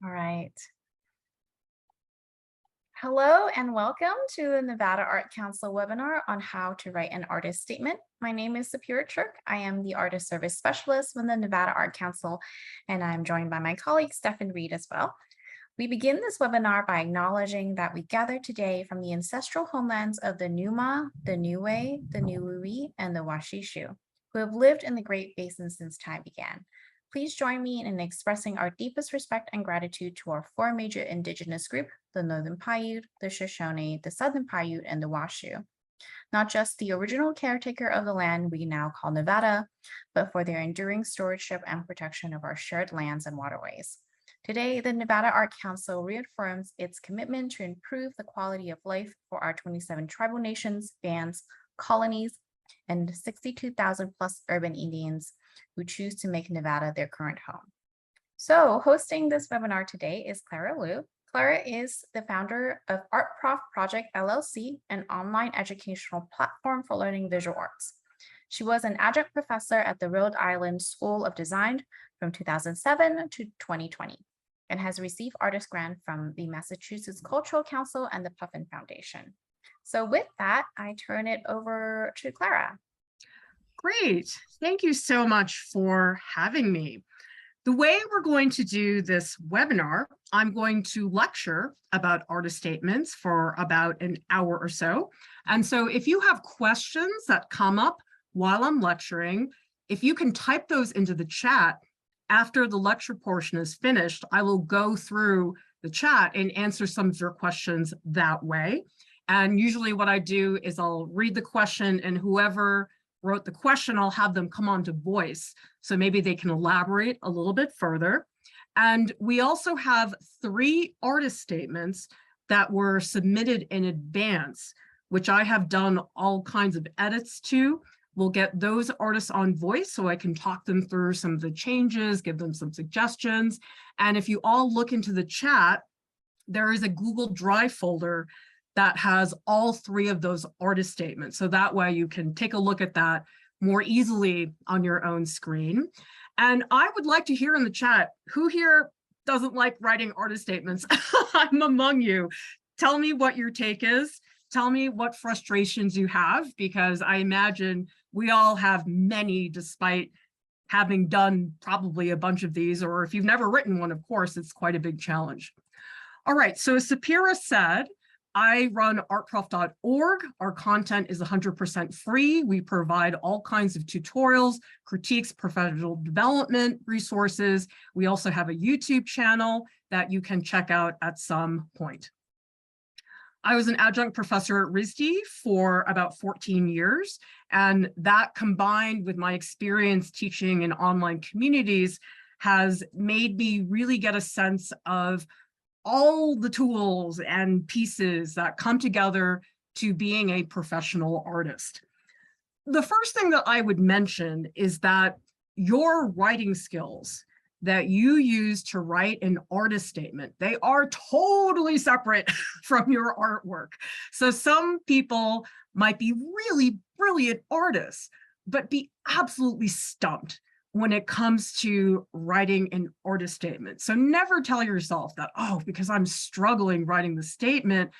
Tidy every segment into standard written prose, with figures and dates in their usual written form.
All right. Hello and welcome to the Nevada Art Council webinar on how to write an artist statement. My name is Sapira Chirk. I am the Artist Service Specialist with the Nevada Art Council, and I'm joined by my colleague, Stefan Reed, as well. We begin this webinar by acknowledging that we gather today from the ancestral homelands of the Numa, the Niue, the Niue, and the Washishu, who have lived in the Great Basin since time began. Please join me in expressing our deepest respect and gratitude to our four major indigenous groups, the Northern Paiute, the Shoshone, the Southern Paiute, and the Washoe. Not just the original caretaker of the land we now call Nevada, but for their enduring stewardship and protection of our shared lands and waterways. Today, the Nevada Art Council reaffirms its commitment to improve the quality of life for our 27 tribal nations, bands, colonies, and 62,000 plus urban Indians who choose to make Nevada their current home. So hosting this webinar today is Clara Lieu. Clara is the founder of ArtProf Project LLC, an online educational platform for learning visual arts. She was an adjunct professor at the Rhode Island School of Design from 2007 to 2020 and has received artist grant from the Massachusetts Cultural Council and the Puffin Foundation. So with that, I turn it over to Clara. Great. Thank you so much for having me. The way we're going to do this webinar, I'm going to lecture about artist statements for about an hour or so. And so if you have questions that come up while I'm lecturing, if you can type those into the chat after the lecture portion is finished, I will go through the chat and answer some of your questions that way. And usually what I do is I'll read the question, and whoever wrote the question, I'll have them come on to voice. So maybe they can elaborate a little bit further. And we also have 3 artist statements that were submitted in advance, which I have done all kinds of edits to. We'll get those artists on voice so I can talk them through some of the changes, give them some suggestions. And if you all look into the chat, there is a Google Drive folder that has all 3 of those artist statements. So that way you can take a look at that more easily on your own screen. And I would like to hear in the chat, who here doesn't like writing artist statements? I'm among you. Tell me what your take is. Tell me what frustrations you have, because I imagine we all have many, despite having done probably a bunch of these, or if you've never written one, of course, it's quite a big challenge. All right, so as Sapira said, I run artprof.org. Our content is 100% free. We provide all kinds of tutorials, critiques, professional development resources. We also have a YouTube channel that you can check out at some point. I was an adjunct professor at RISD for about 14 years, and that combined with my experience teaching in online communities has made me really get a sense of all the tools and pieces that come together to being a professional artist. The first thing that I would mention is that your writing skills that you use to write an artist statement, they are totally separate from your artwork. So some people might be really brilliant artists, but be absolutely stumped when it comes to writing an artist statement. So never tell yourself that, oh, because I'm struggling writing the statement,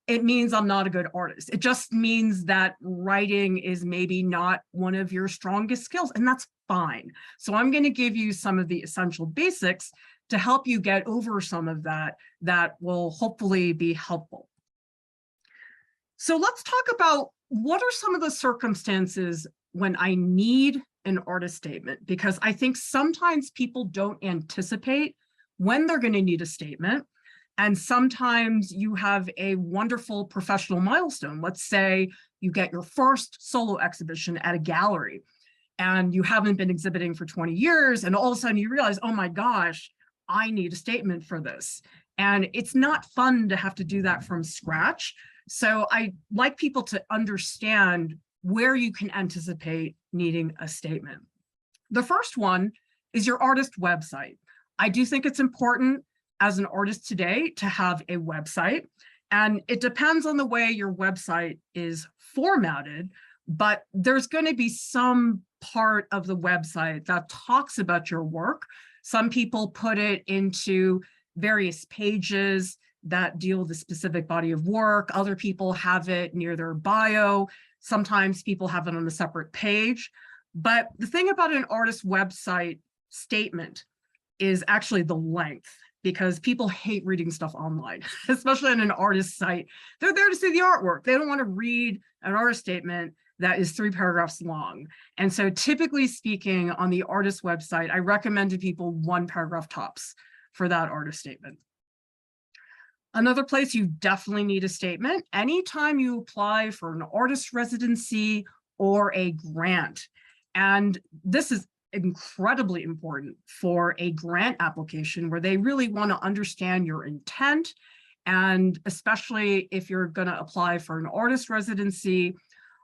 it means I'm not a good artist. It just means that writing is maybe not one of your strongest skills, and that's fine. So I'm going to give you some of the essential basics to help you get over some of that will hopefully be helpful. So let's talk about what are some of the circumstances when I need an artist statement, because I think sometimes people don't anticipate when they're going to need a statement. And sometimes you have a wonderful professional milestone. Let's say you get your first solo exhibition at a gallery and you haven't been exhibiting for 20 years. And all of a sudden you realize, oh my gosh, I need a statement for this. And it's not fun to have to do that from scratch. So I like people to understand where you can anticipate needing a statement. The first one is your artist website. I do think it's important as an artist today to have a website, and it depends on the way your website is formatted, but there's going to be some part of the website that talks about your work. Some people put it into various pages that deal with a specific body of work. Other people have it near their bio. Sometimes people have it on a separate page. But the thing about an artist website statement is actually the length, because people hate reading stuff online, especially on an artist site. They're there to see the artwork. They don't want to read an artist statement that is 3 paragraphs long. And so typically speaking, on the artist website, I recommend to people 1 paragraph tops for that artist statement. Another place you definitely need a statement, anytime you apply for an artist residency or a grant. And this is incredibly important for a grant application where they really want to understand your intent. And especially if you're going to apply for an artist residency,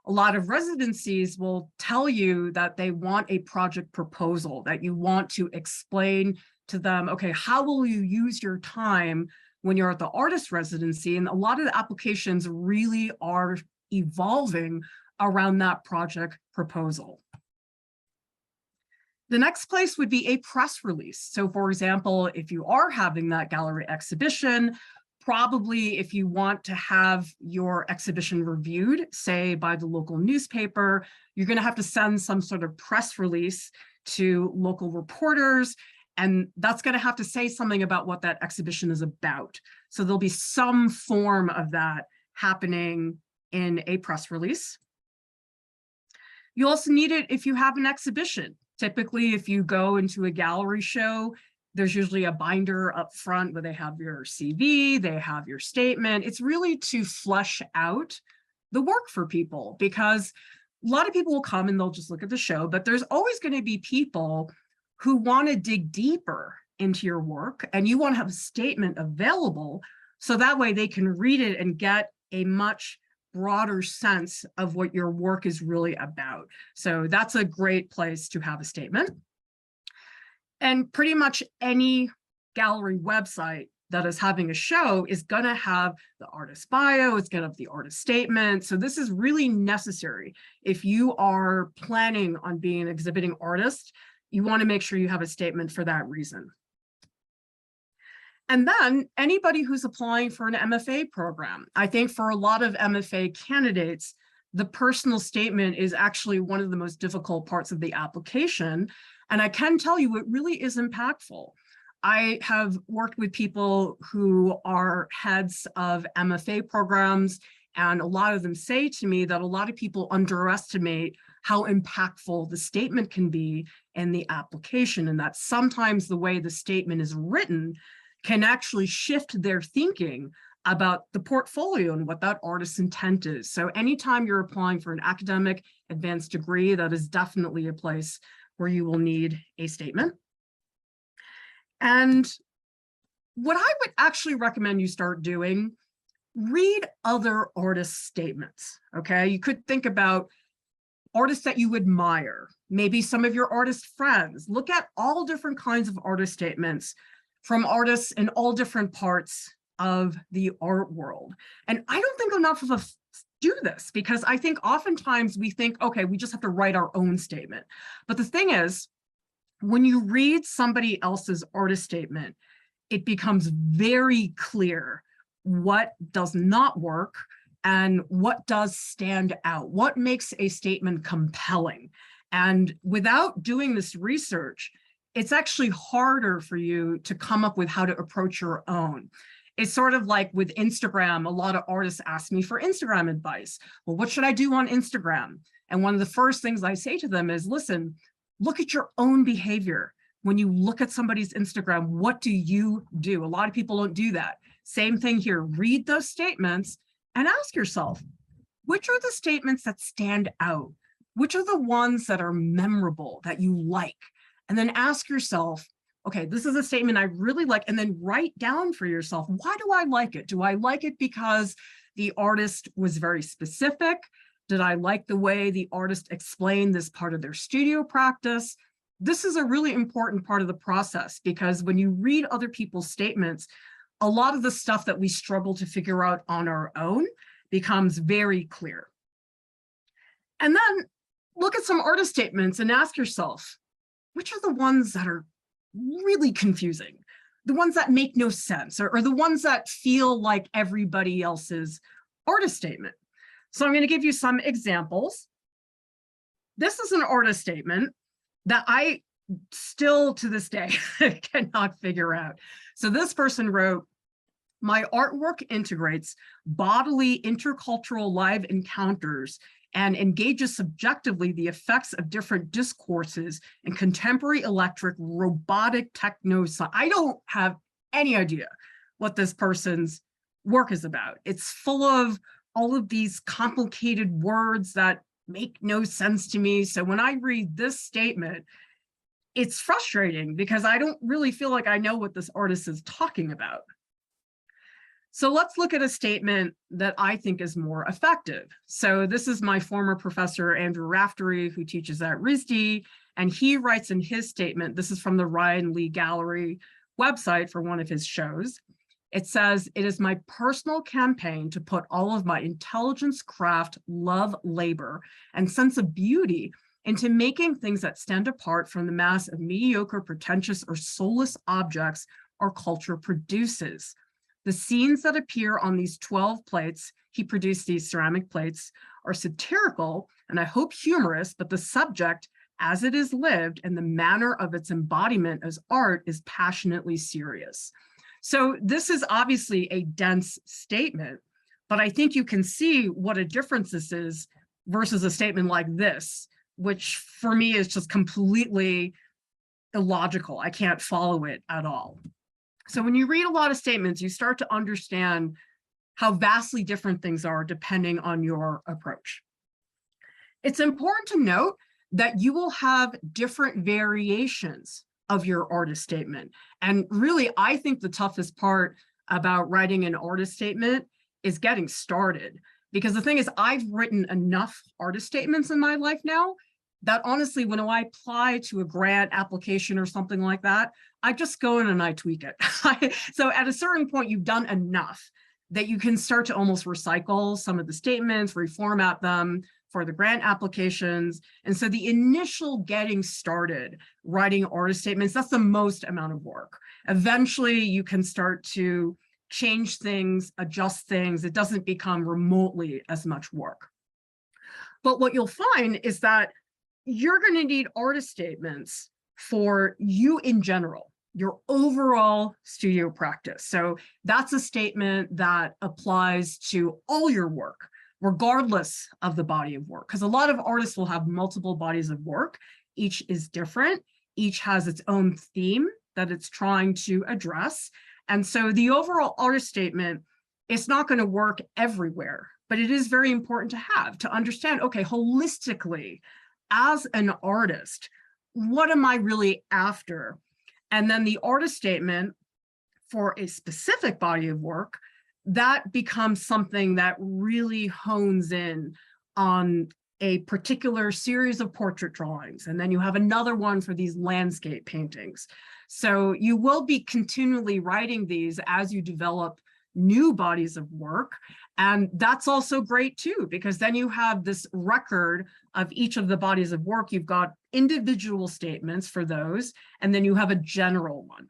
a lot of residencies will tell you that they want a project proposal, that you want to explain to them, okay, how will you use your time when you're at the artist residency? And a lot of the applications really are evolving around that project proposal. The next place would be a press release. So for example, if you are having that gallery exhibition, probably if you want to have your exhibition reviewed, say by the local newspaper, you're going to have to send some sort of press release to local reporters, and that's going to have to say something about what that exhibition is about. So there'll be some form of that happening in a press release. You also need it if you have an exhibition. Typically, if you go into a gallery show, there's usually a binder up front where they have your CV, they have your statement. It's really to flesh out the work for people, because a lot of people will come and they'll just look at the show, but there's always going to be people who want to dig deeper into your work, and you want to have a statement available so that way they can read it and get a much broader sense of what your work is really about. So that's a great place to have a statement. And pretty much any gallery website that is having a show is going to have the artist bio, it's going to have the artist statement. So this is really necessary. If you are planning on being an exhibiting artist, you want to make sure you have a statement for that reason. And then anybody who's applying for an MFA program, I think for a lot of MFA candidates, the personal statement is actually one of the most difficult parts of the application. And I can tell you, it really is impactful. I have worked with people who are heads of MFA programs, and a lot of them say to me that a lot of people underestimate how impactful the statement can be in the application, and that sometimes the way the statement is written can actually shift their thinking about the portfolio and what that artist's intent is. So anytime you're applying for an academic advanced degree, that is definitely a place where you will need a statement. And what I would actually recommend you start doing, read other artists' statements, okay? You could think about artists that you admire, maybe some of your artist friends. Look at all different kinds of artist statements from artists in all different parts of the art world. And I don't think enough of us do this, because I think oftentimes we think, okay, we just have to write our own statement. But the thing is, when you read somebody else's artist statement, it becomes very clear what does not work and what does stand out, what makes a statement compelling. And without doing this research, it's actually harder for you to come up with how to approach your own. It's sort of like with Instagram, a lot of artists ask me for Instagram advice. Well, what should I do on Instagram? And one of the first things I say to them is, listen, look at your own behavior. When you look at somebody's Instagram, what do you do? A lot of people don't do that. Same thing here. Read those statements and ask yourself, which are the statements that stand out? Which are the ones that are memorable, that you like? And then ask yourself, okay, this is a statement I really like, and then write down for yourself, why do I like it? Do I like it because the artist was very specific? Did I like the way the artist explained this part of their studio practice? This is a really important part of the process, because when you read other people's statements, a lot of the stuff that we struggle to figure out on our own becomes very clear. And then look at some artist statements and ask yourself, which are the ones that are really confusing, the ones that make no sense, or the ones that feel like everybody else's artist statement. So I'm going to give you some examples. This is an artist statement that I still to this day cannot figure out. So this person wrote, "My artwork integrates bodily intercultural live encounters and engages subjectively the effects of different discourses in contemporary electric robotic techno." I don't have any idea what this person's work is about. It's full of all of these complicated words that make no sense to me. So when I read this statement, it's frustrating because I don't really feel like I know what this artist is talking about. So let's look at a statement that I think is more effective. So this is my former professor, Andrew Raftery, who teaches at RISD, and he writes in his statement, this is from the Ryan Lee Gallery website for one of his shows. It says, "It is my personal campaign to put all of my intelligence, craft, love, labor, and sense of beauty into making things that stand apart from the mass of mediocre, pretentious, or soulless objects our culture produces. The scenes that appear on these 12 plates," he produced these ceramic plates, "are satirical and I hope humorous, but the subject as it is lived and the manner of its embodiment as art is passionately serious." So this is obviously a dense statement, but I think you can see what a difference this is versus a statement like this, which for me is just completely illogical. I can't follow it at all. So when you read a lot of statements, you start to understand how vastly different things are depending on your approach. It's important to note that you will have different variations of your artist statement. And really, I think the toughest part about writing an artist statement is getting started. Because the thing is, I've written enough artist statements in my life now that honestly, when I apply to a grant application or something like that, I just go in and I tweak it. So at a certain point, you've done enough that you can start to almost recycle some of the statements, reformat them for the grant applications. And so the initial getting started writing artist statements, that's the most amount of work. Eventually, you can start to change things, adjust things. It doesn't become remotely as much work. But what you'll find is that you're going to need artist statements for you in general, your overall studio practice. So that's a statement that applies to all your work, regardless of the body of work, because a lot of artists will have multiple bodies of work. Each is different. Each has its own theme that it's trying to address. And so the overall artist statement, it's not going to work everywhere, but it is very important to understand, okay, holistically, as an artist, what am I really after? And then the artist statement for a specific body of work, that becomes something that really hones in on a particular series of portrait drawings. And then you have another one for these landscape paintings. So you will be continually writing these as you develop new bodies of work. And that's also great too, because then you have this record of each of the bodies of work. You've got individual statements for those, and then you have a general one.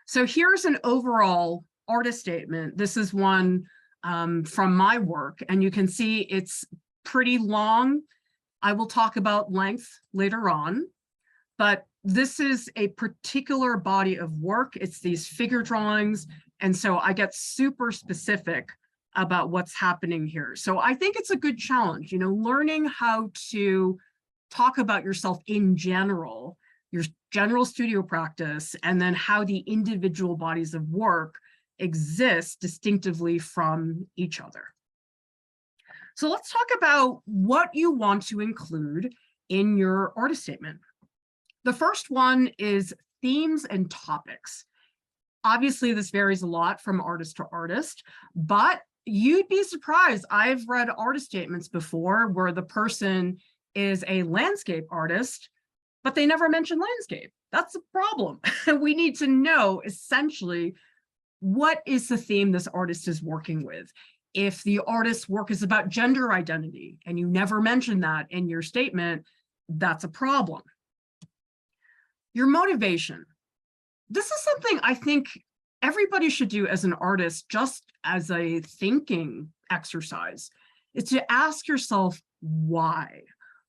So here's an overall artist statement. This is one from my work, and you can see it's pretty long. I will talk about length later on, but this is a particular body of work. It's these figure drawings. And so I get super specific about what's happening here. So I think it's a good challenge, learning how to talk about yourself in general, your general studio practice, and then how the individual bodies of work exist distinctively from each other. So let's talk about what you want to include in your artist statement. The first one is themes and topics. Obviously, this varies a lot from artist to artist, but you'd be surprised. I've read artist statements before where the person is a landscape artist, but they never mention landscape. That's a problem. We need to know essentially what is the theme this artist is working with. If the artist's work is about gender identity and you never mention that in your statement, that's a problem. Your motivation. This is something I think everybody should do as an artist, just as a thinking exercise, is to ask yourself, why?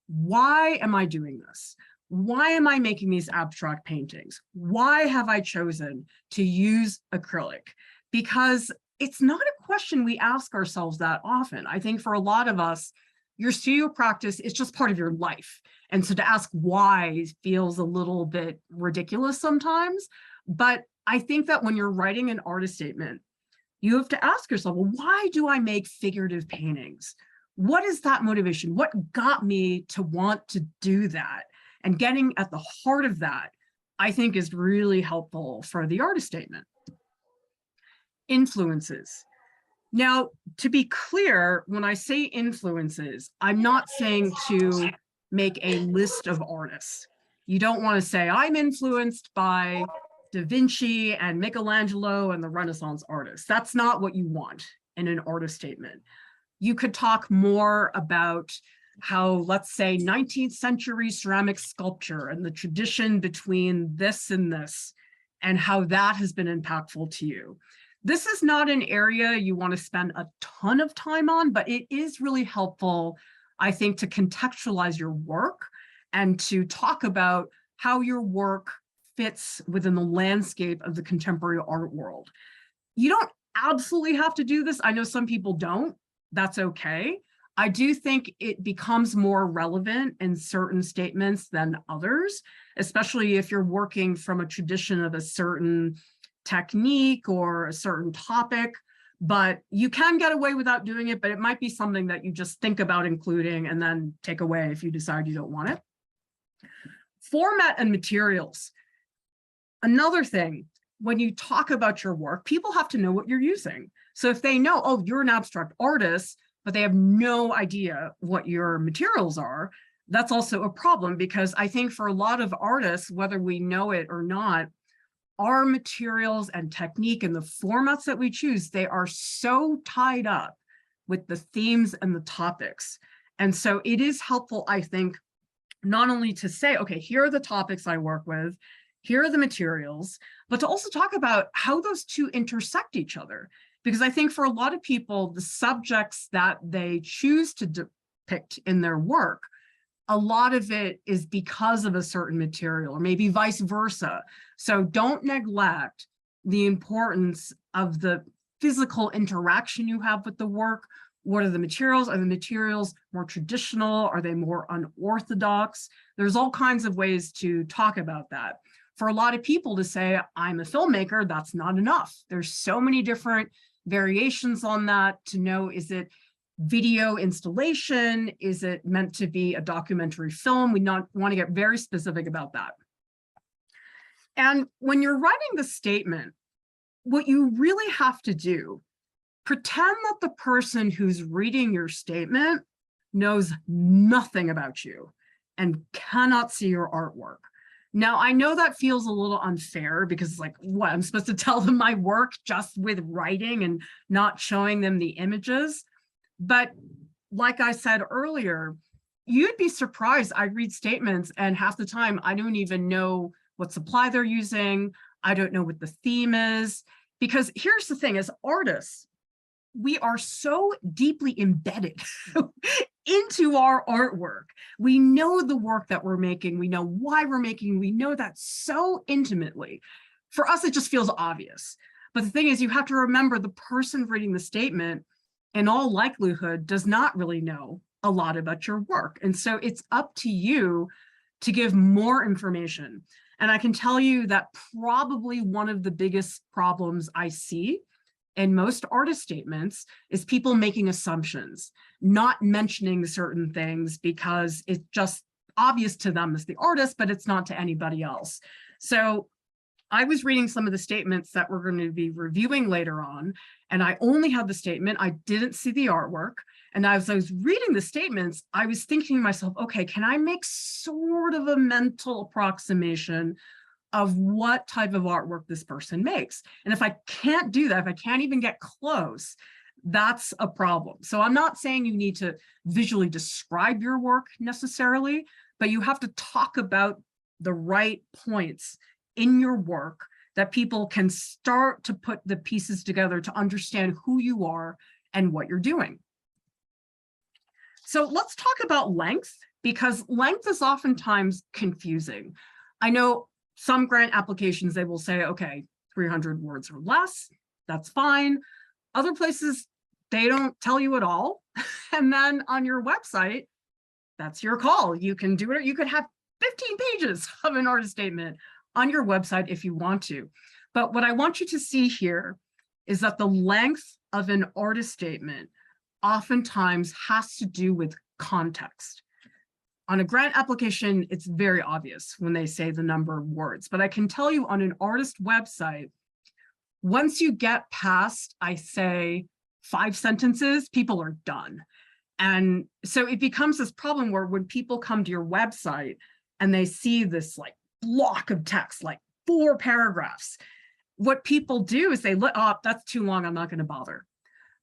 Why am I doing this? Why am I making these abstract paintings? Why have I chosen to use acrylic? Because it's not a question we ask ourselves that often. I think for a lot of us, your studio practice is just part of your life. And so to ask why feels a little bit ridiculous sometimes. But I think that when you're writing an artist statement, you have to ask yourself, well, why do I make figurative paintings? What is that motivation? What got me to want to do that? And getting at the heart of that, I think, is really helpful for the artist statement. Influences. Now, to be clear, when I say influences, I'm not saying to make a list of artists. You don't want to say, I'm influenced by Da Vinci and Michelangelo and the Renaissance artists. That's not what you want in an artist statement. You could talk more about how, let's say, 19th century ceramic sculpture and the tradition between this and this, and how that has been impactful to you. This is not an area you want to spend a ton of time on, but it is really helpful, I think, to contextualize your work and to talk about how your work fits within the landscape of the contemporary art world. You don't absolutely have to do this. I know some people don't. That's okay. I do think it becomes more relevant in certain statements than others, especially if you're working from a tradition of a certain technique or a certain topic. But you can get away without doing it, but it might be something that you just think about including and then take away if you decide you don't want it. Format and materials. Another thing, when you talk about your work, people have to know what you're using. So if they know, oh, you're an abstract artist, but they have no idea what your materials are, that's also a problem, because I think for a lot of artists, whether we know it or not, our materials and technique and the formats that we choose, they are so tied up with the themes and the topics. And so it is helpful, I think, not only to say, okay, here are the topics I work with, here are the materials, but to also talk about how those two intersect each other. Because I think for a lot of people, the subjects that they choose to depict in their work, a lot of it is because of a certain material, or maybe vice versa. So don't neglect the importance of the physical interaction you have with the work. What are the materials? Are the materials more traditional? Are they more unorthodox? There's all kinds of ways to talk about that. For a lot of people to say, I'm a filmmaker, that's not enough. There's so many different variations on that to know, is it video installation? Is it meant to be a documentary film? We want to get very specific about that. And when you're writing the statement, what you really have to do, pretend that the person who's reading your statement knows nothing about you and cannot see your artwork. Now, I know that feels a little unfair, because it's like, what, I'm supposed to tell them my work just with writing and not showing them the images? But like I said earlier, you'd be surprised. I read statements and half the time I don't even know what supply they're using. I don't know what the theme is, because here's the thing, as artists, we are so deeply embedded into our artwork. We know the work that we're making. We know why we're making. We know that so intimately. For us, it just feels obvious. But the thing is, you have to remember the person reading the statement, in all likelihood, does not really know a lot about your work. And so it's up to you to give more information. And I can tell you that probably one of the biggest problems I see in most artist statements is people making assumptions, not mentioning certain things because it's just obvious to them as the artist, but it's not to anybody else. So I was reading some of the statements that we're going to be reviewing later on, and I only had the statement. I didn't see the artwork. And as I was reading the statements, I was thinking to myself, okay, can I make sort of a mental approximation of what type of artwork this person makes? And if I can't do that, if I can't even get close, that's a problem. So I'm not saying you need to visually describe your work necessarily, but you have to talk about the right points in your work that people can start to put the pieces together to understand who you are and what you're doing. So let's talk about length, because length is oftentimes confusing. I know some grant applications, they will say, okay, 300 words or less, that's fine. Other places, they don't tell you at all. And then on your website, that's your call. You can do it. You could have 15 pages of an artist statement on your website if you want to. But what I want you to see here is that the length of an artist statement oftentimes has to do with context. On a grant application, it's very obvious when they say the number of words, but I can tell you on an artist website, once you get past, I say, 5 sentences, people are done. And so it becomes this problem where when people come to your website and they see this like block of text, like 4 paragraphs, what people do is they look, oh, that's too long, I'm not going to bother.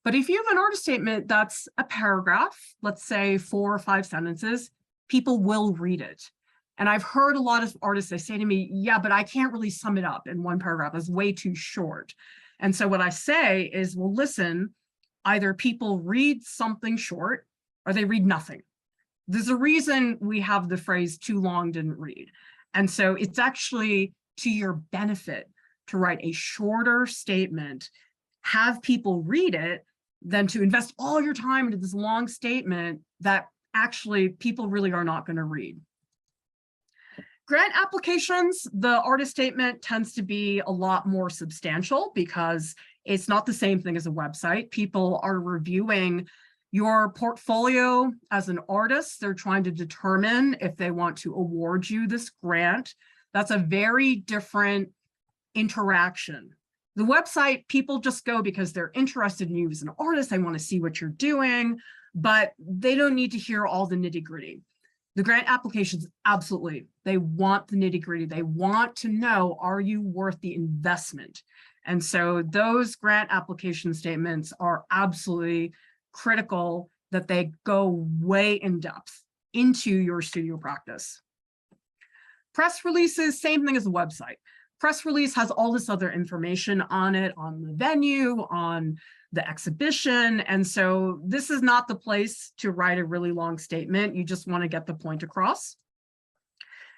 But if you have an artist statement that's a paragraph, let's say 4 or 5 sentences, people will read it. And I've heard a lot of artists, they say to me, yeah, but I can't really sum it up in 1 paragraph, it's way too short. And so what I say is, well, listen, either people read something short or they read nothing. There's a reason we have the phrase too long didn't read. And so it's actually to your benefit to write a shorter statement, have people read it, than to invest all your time into this long statement that actually people really are not going to read. Grant applications, the artist statement tends to be a lot more substantial because it's not the same thing as a website. People are reviewing your portfolio as an artist. They're trying to determine if they want to award you this grant. That's a very different interaction. The website, people just go because they're interested in you as an artist. They want to see what you're doing, but they don't need to hear all the nitty-gritty. The grant applications, absolutely, they want the nitty-gritty. They want to know, are you worth the investment? And so those grant application statements are absolutely critical, that they go way in depth into your studio practice. Press releases, same thing as a website. Press release has all this other information on it, on the venue, on the exhibition. And so this is not the place to write a really long statement. You just want to get the point across.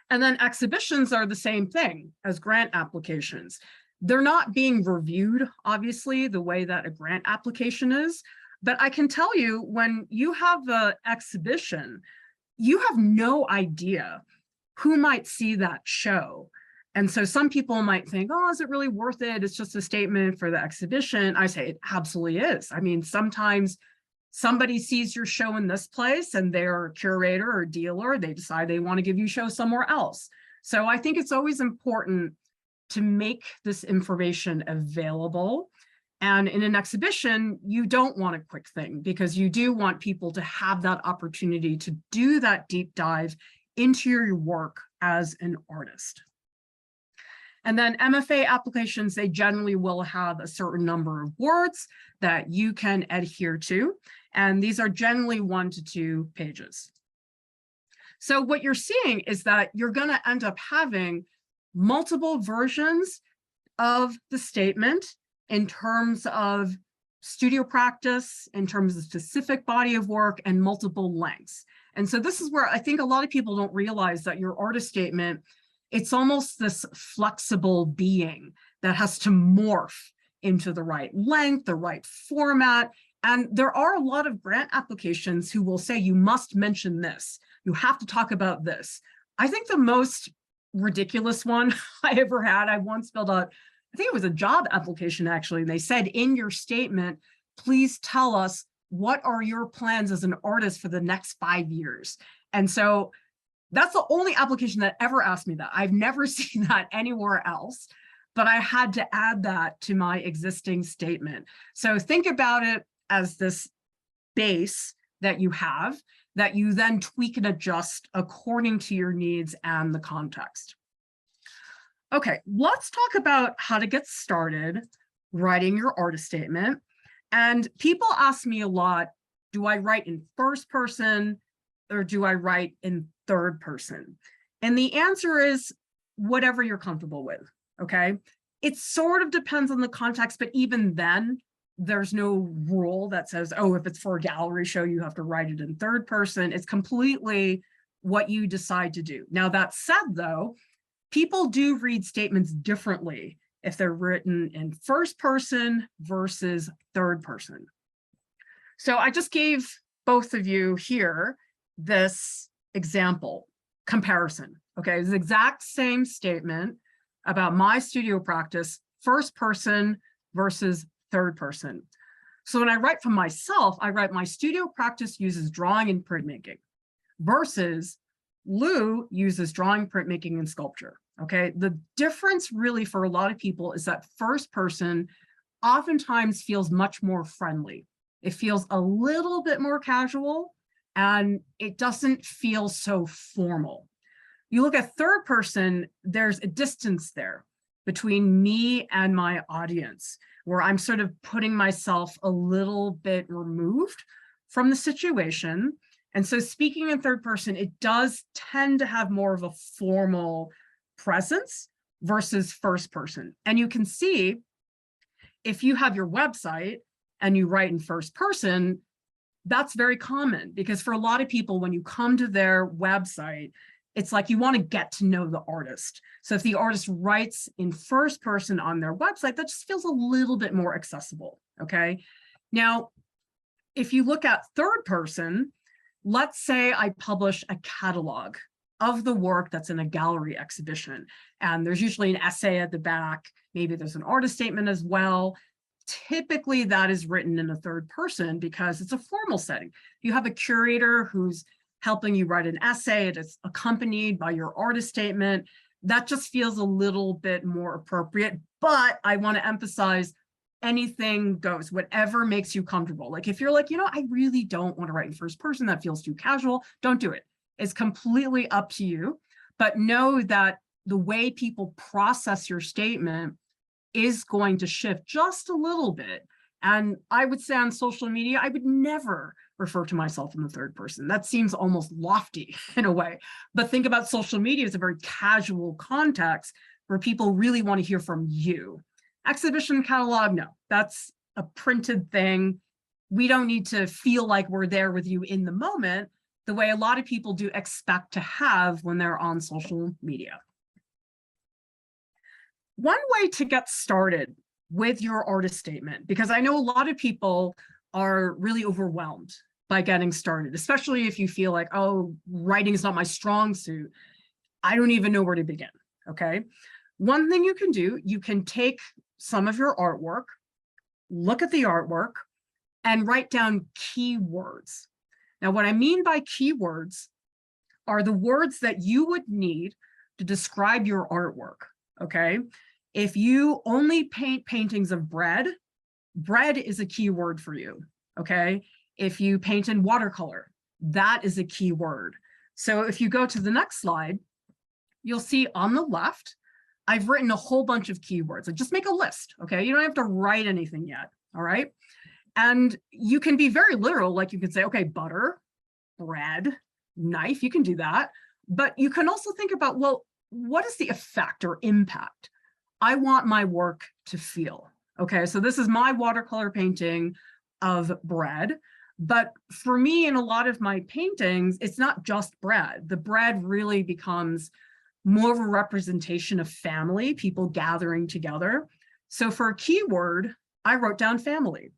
And then exhibitions are the same thing as grant applications. They're not being reviewed, obviously, the way that a grant application is. But I can tell you, when you have an exhibition, you have no idea who might see that show. And so some people might think, oh, is it really worth it? It's just a statement for the exhibition. I say it absolutely is. I mean, sometimes somebody sees your show in this place and they're a curator or dealer, they decide they want to give you a show somewhere else. So I think it's always important to make this information available. And in an exhibition, you don't want a quick thing, because you do want people to have that opportunity to do that deep dive into your work as an artist. And then MFA applications, they generally will have a certain number of words that you can adhere to. And these are generally 1 to 2 pages. So what you're seeing is that you're going to end up having multiple versions of the statement in terms of studio practice, in terms of specific body of work, and multiple lengths. And so this is where I think a lot of people don't realize that your artist statement, it's almost this flexible being that has to morph into the right length, the right format. And there are a lot of grant applications who will say, you must mention this. You have to talk about this. I think the most ridiculous one I ever had, I once filled out, I think it was a job application actually, and they said, in your statement, please tell us, what are your plans as an artist for the next 5 years? And so that's the only application that ever asked me that. I've never seen that anywhere else, but I had to add that to my existing statement. So think about it as this base that you have, that you then tweak and adjust according to your needs and the context. Okay, let's talk about how to get started writing your artist statement. And people ask me a lot, do I write in first person or do I write in third person? And the answer is whatever you're comfortable with, okay? It sort of depends on the context, but even then, there's no rule that says, oh, if it's for a gallery show, you have to write it in third person. It's completely what you decide to do. Now, that said, though, people do read statements differently if they're written in first person versus third person. So I just gave both of you here this example comparison. Okay, it's the exact same statement about my studio practice, first person versus third person. So when I write for myself, I write my studio practice uses drawing and printmaking versus Lieu uses drawing, printmaking, and sculpture. Okay, the difference really for a lot of people is that first person oftentimes feels much more friendly. It feels a little bit more casual and it doesn't feel so formal. You look at third person, there's a distance there between me and my audience, where I'm sort of putting myself a little bit removed from the situation. And so speaking in third person, it does tend to have more of a formal presence versus first person. And you can see if you have your website and you write in first person, that's very common because for a lot of people, when you come to their website, it's like you want to get to know the artist. So if the artist writes in first person on their website, that just feels a little bit more accessible, okay? Now, if you look at third person, let's say I publish a catalog of the work that's in a gallery exhibition, and there's usually an essay at the back, maybe there's an artist statement as well. Typically that is written in a third person because it's a formal setting. You have a curator who's helping you write an essay, it is accompanied by your artist statement. That just feels a little bit more appropriate, but I want to emphasize anything goes, whatever makes you comfortable. Like if you're like, you know, I really don't want to write in first person, that feels too casual, don't do it. It's completely up to you, but know that the way people process your statement is going to shift just a little bit. And I would say on social media, I would never refer to myself in the third person. That seems almost lofty in a way. But think about social media as a very casual context where people really want to hear from you. Exhibition catalog, no, that's a printed thing. We don't need to feel like we're there with you in the moment the way a lot of people do expect to have when they're on social media. One way to get started with your artist statement, because I know a lot of people are really overwhelmed by getting started, especially if you feel like, oh, writing is not my strong suit. I don't even know where to begin, okay? One thing you can do, you can take some of your artwork, look at the artwork, and write down keywords. Now, what I mean by keywords are the words that you would need to describe your artwork, okay? If you only paint paintings of bread, bread is a keyword for you, okay? If you paint in watercolor, that is a keyword. So if you go to the next slide, you'll see on the left, I've written a whole bunch of keywords. Like just make a list, okay? You don't have to write anything yet, all right? And you can be very literal, like you can say, okay, butter, bread, knife, you can do that. But you can also think about, well, what is the effect or impact I want my work to feel? Okay, so this is my watercolor painting of bread. But for me, in a lot of my paintings, it's not just bread. The bread really becomes more of a representation of family, people gathering together. So for a keyword, I wrote down family.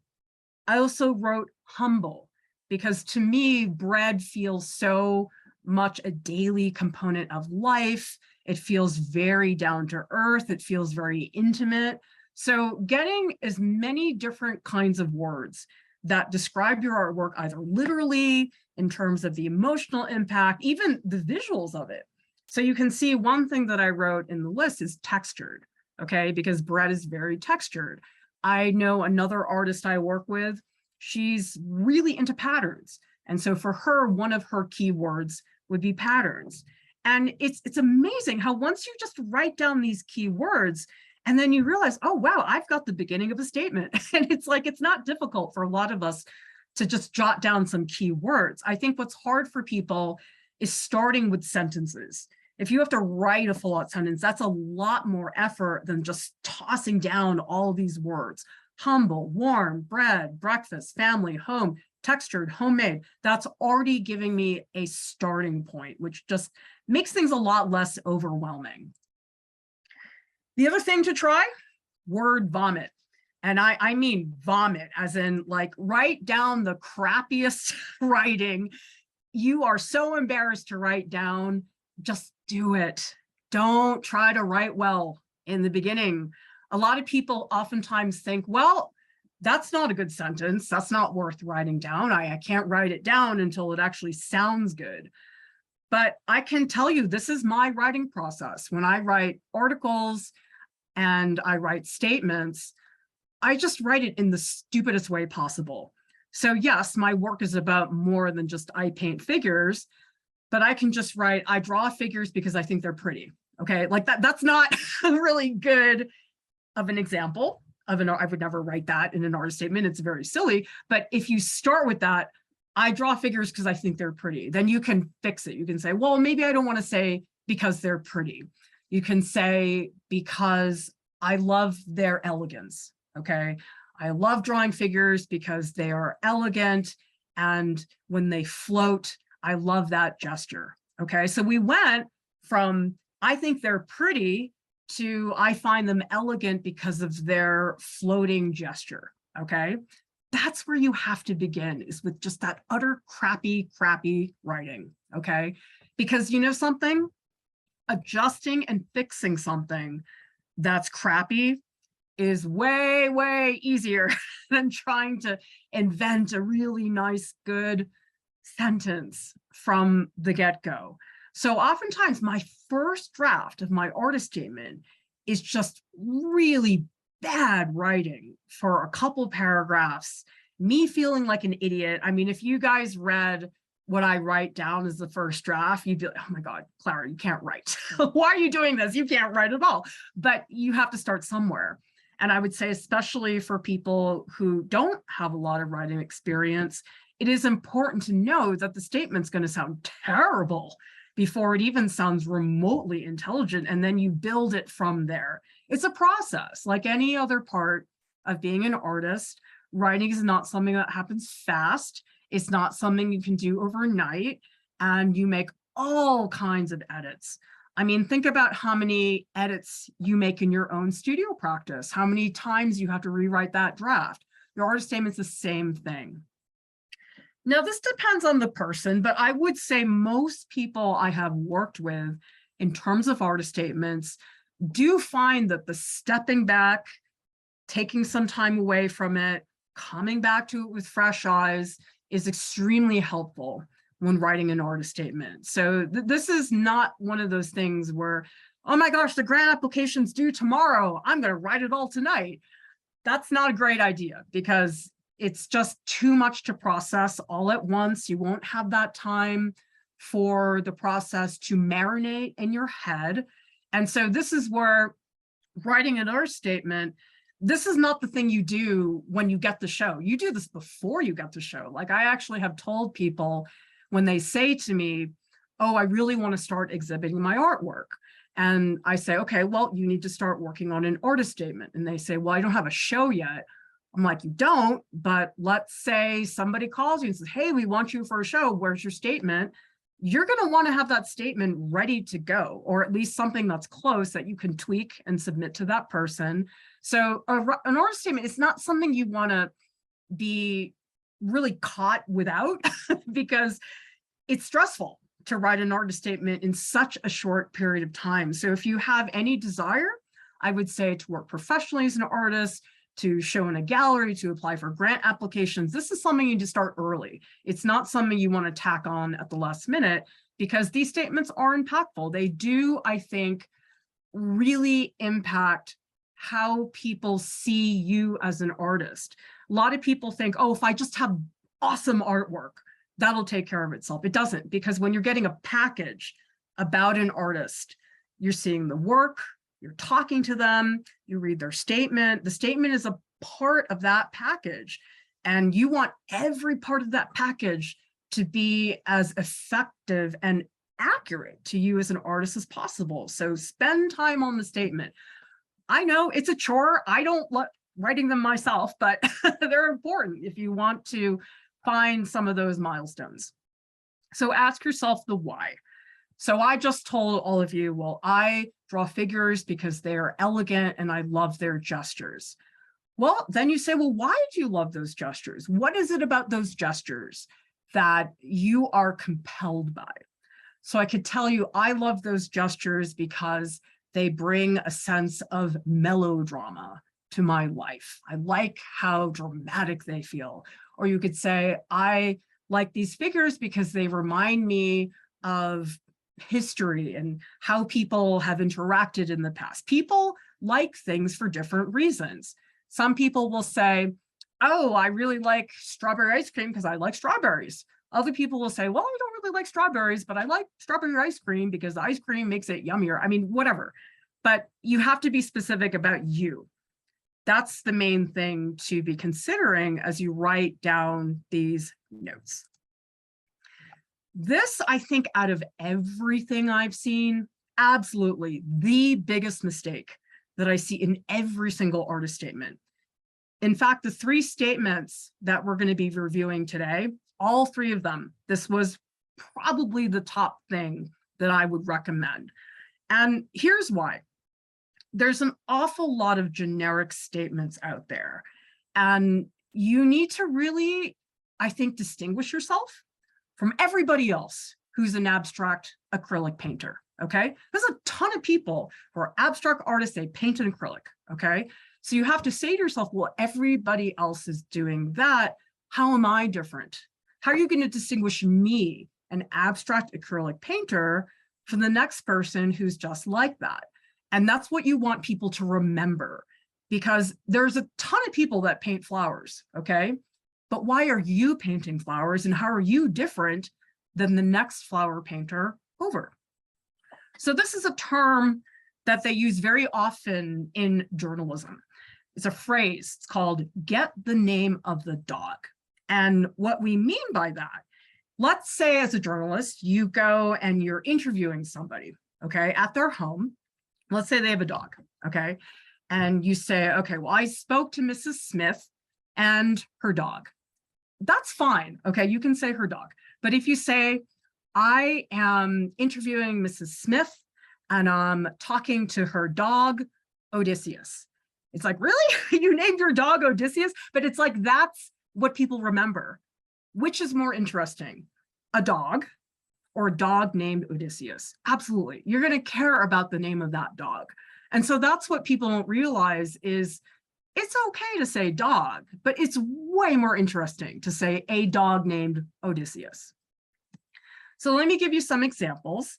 I also wrote humble, because to me, bread feels so much a daily component of life. It feels very down to earth. It feels very intimate. So getting as many different kinds of words that describe your artwork, either literally in terms of the emotional impact, even the visuals of it. So you can see one thing that I wrote in the list is textured, okay? Because bread is very textured. I know another artist I work with, she's really into patterns. And so for her, one of her keywords would be patterns. And it's amazing how once you just write down these keywords, and then you realize, oh, wow, I've got the beginning of a statement. And it's like, it's not difficult for a lot of us to just jot down some keywords. I think what's hard for people is starting with sentences. If you have to write a full out sentence, that's a lot more effort than just tossing down all these words. Humble, warm, bread, breakfast, family, home, textured, homemade. That's already giving me a starting point, which just makes things a lot less overwhelming. The other thing to try, word vomit. And I mean vomit, as in like write down the crappiest writing you are so embarrassed to write down. Just do it. Don't try to write well in the beginning. A lot of people oftentimes think, well, that's not a good sentence. That's not worth writing down. I can't write it down until it actually sounds good. But I can tell you, this is my writing process. When I write articles and I write statements, I just write it in the stupidest way possible. So yes, my work is about more than just I paint figures, but I can just write, I draw figures because I think they're pretty. Okay, like that's not really good of an example of an, I would never write that in an artist statement. It's very silly. But if you start with that, I draw figures because I think they're pretty, then you can fix it. You can say, well, maybe I don't want to say because they're pretty. You can say because I love their elegance. Okay, I love drawing figures because they are elegant, and when they float, I love that gesture. Okay, so we went from I think they're pretty to I find them elegant because of their floating gesture. Okay, that's where you have to begin, is with just that utter crappy writing. Okay, because you know something, adjusting and fixing something that's crappy is way easier than trying to invent a really nice, good sentence from the get-go. So oftentimes my first draft of my artist statement is just really bad writing for a couple paragraphs, me feeling like an idiot. I mean, if you guys read what I write down as the first draft, you'd be like, oh my God, Clara, you can't write. Why are you doing this? You can't write at all. But you have to start somewhere. And I would say, especially for people who don't have a lot of writing experience, it is important to know that the statement's going to sound terrible before it even sounds remotely intelligent, and then you build it from there. It's a process, like any other part of being an artist. Writing is not something that happens fast. It's not something you can do overnight, and you make all kinds of edits. I mean, think about how many edits you make in your own studio practice, how many times you have to rewrite that draft. Your artist statement's the same thing. Now, this depends on the person, but I would say most people I have worked with in terms of artist statements do find that the stepping back, taking some time away from it, coming back to it with fresh eyes is extremely helpful when writing an artist statement. So this is not one of those things where, oh my gosh, the grant application's due tomorrow, I'm going to write it all tonight. That's not a great idea, because it's just too much to process all at once. You won't have that time for the process to marinate in your head. And so this is where writing an artist statement, this is not the thing you do when you get the show. You do this before you get the show. Like, I actually have told people when they say to me, oh, I really want to start exhibiting my artwork. And I say, okay, well, you need to start working on an artist statement. And they say, well, I don't have a show yet. I'm like, you don't, but let's say somebody calls you and says, hey, we want you for a show. Where's your statement? You're going to want to have that statement ready to go, or at least something that's close that you can tweak and submit to that person. So an artist statement is not something you want to be really caught without because it's stressful to write an artist statement in such a short period of time. So if you have any desire, I would say to work professionally as an artist, to show in a gallery, to apply for grant applications, this is something you need to start early. It's not something you want to tack on at the last minute, because these statements are impactful. They do, I think, really impact how people see you as an artist. A lot of people think, oh, if I just have awesome artwork, that'll take care of itself. It doesn't, because when you're getting a package about an artist, you're seeing the work, you're talking to them, you read their statement. The statement is a part of that package, and you want every part of that package to be as effective and accurate to you as an artist as possible. So spend time on the statement. I know it's a chore. I don't like writing them myself, but they're important if you want to find some of those milestones. So ask yourself the why. So I just told all of you, well, I draw figures because they are elegant and I love their gestures. Well, then you say, well, why do you love those gestures? What is it about those gestures that you are compelled by? So I could tell you, I love those gestures because they bring a sense of melodrama to my life. I like how dramatic they feel. Or you could say, I like these figures because they remind me of history and how people have interacted in the past. People like things for different reasons. Some people will say, oh, I really like strawberry ice cream because I like strawberries. Other people will say, well, I don't really like strawberries, but I like strawberry ice cream because the ice cream makes it yummier. I mean, whatever. But you have to be specific about you. That's the main thing to be considering as you write down these notes. This, I think, out of everything I've seen, absolutely the biggest mistake that I see in every single artist statement. In fact, the 3 statements that we're going to be reviewing today, all 3 of them, this was probably the top thing that I would recommend. And here's why. There's an awful lot of generic statements out there. And you need to really, I think, distinguish yourself from everybody else who's an abstract acrylic painter, okay? There's a ton of people who are abstract artists, they paint in acrylic, okay? So you have to say to yourself, well, everybody else is doing that. How am I different? How are you going to distinguish me, an abstract acrylic painter, from the next person who's just like that? And that's what you want people to remember, because there's a ton of people that paint flowers, okay? But why are you painting flowers and how are you different than the next flower painter over? So this is a term that they use very often in journalism. It's a phrase, it's called get the name of the dog. And what we mean by that, let's say as a journalist, you go and you're interviewing somebody, okay, at their home. Let's say they have a dog, okay? And you say, okay, well, I spoke to Mrs. Smith and her dog. That's fine, okay? You can say her dog. But if you say, I am interviewing Mrs. Smith and I'm talking to her dog, Odysseus. It's like, really? You named your dog Odysseus? But it's like, that's what people remember. Which is more interesting, a dog or a dog named Odysseus? Absolutely. You're going to care about the name of that dog. And so that's what people don't realize is it's okay to say dog, but it's way more interesting to say a dog named Odysseus. So let me give you some examples.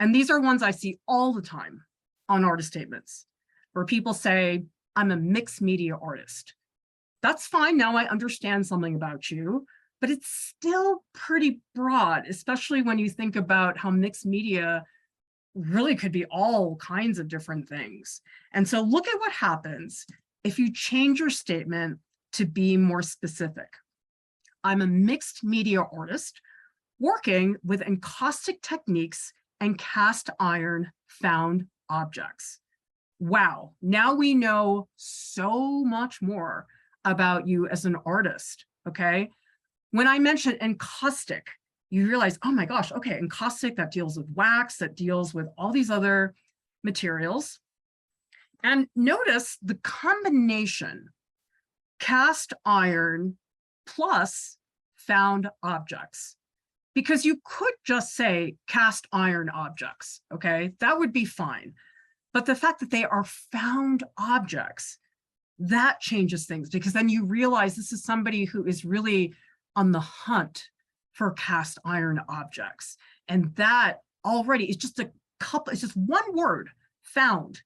And these are ones I see all the time on artist statements where people say, I'm a mixed media artist. That's fine. Now I understand something about you, but it's still pretty broad, especially when you think about how mixed media really could be all kinds of different things. And so look at what happens if you change your statement to be more specific. I'm a mixed media artist working with encaustic techniques and cast iron found objects. Wow, now we know so much more about you as an artist, okay? When I mentioned encaustic, you realize, oh my gosh, okay, encaustic, that deals with wax, that deals with all these other materials. And notice the combination, cast iron plus found objects, because you could just say cast iron objects, okay? That would be fine. But the fact that they are found objects, that changes things, because then you realize this is somebody who is really on the hunt for cast iron objects. And that already is just a couple, it's just one word, found,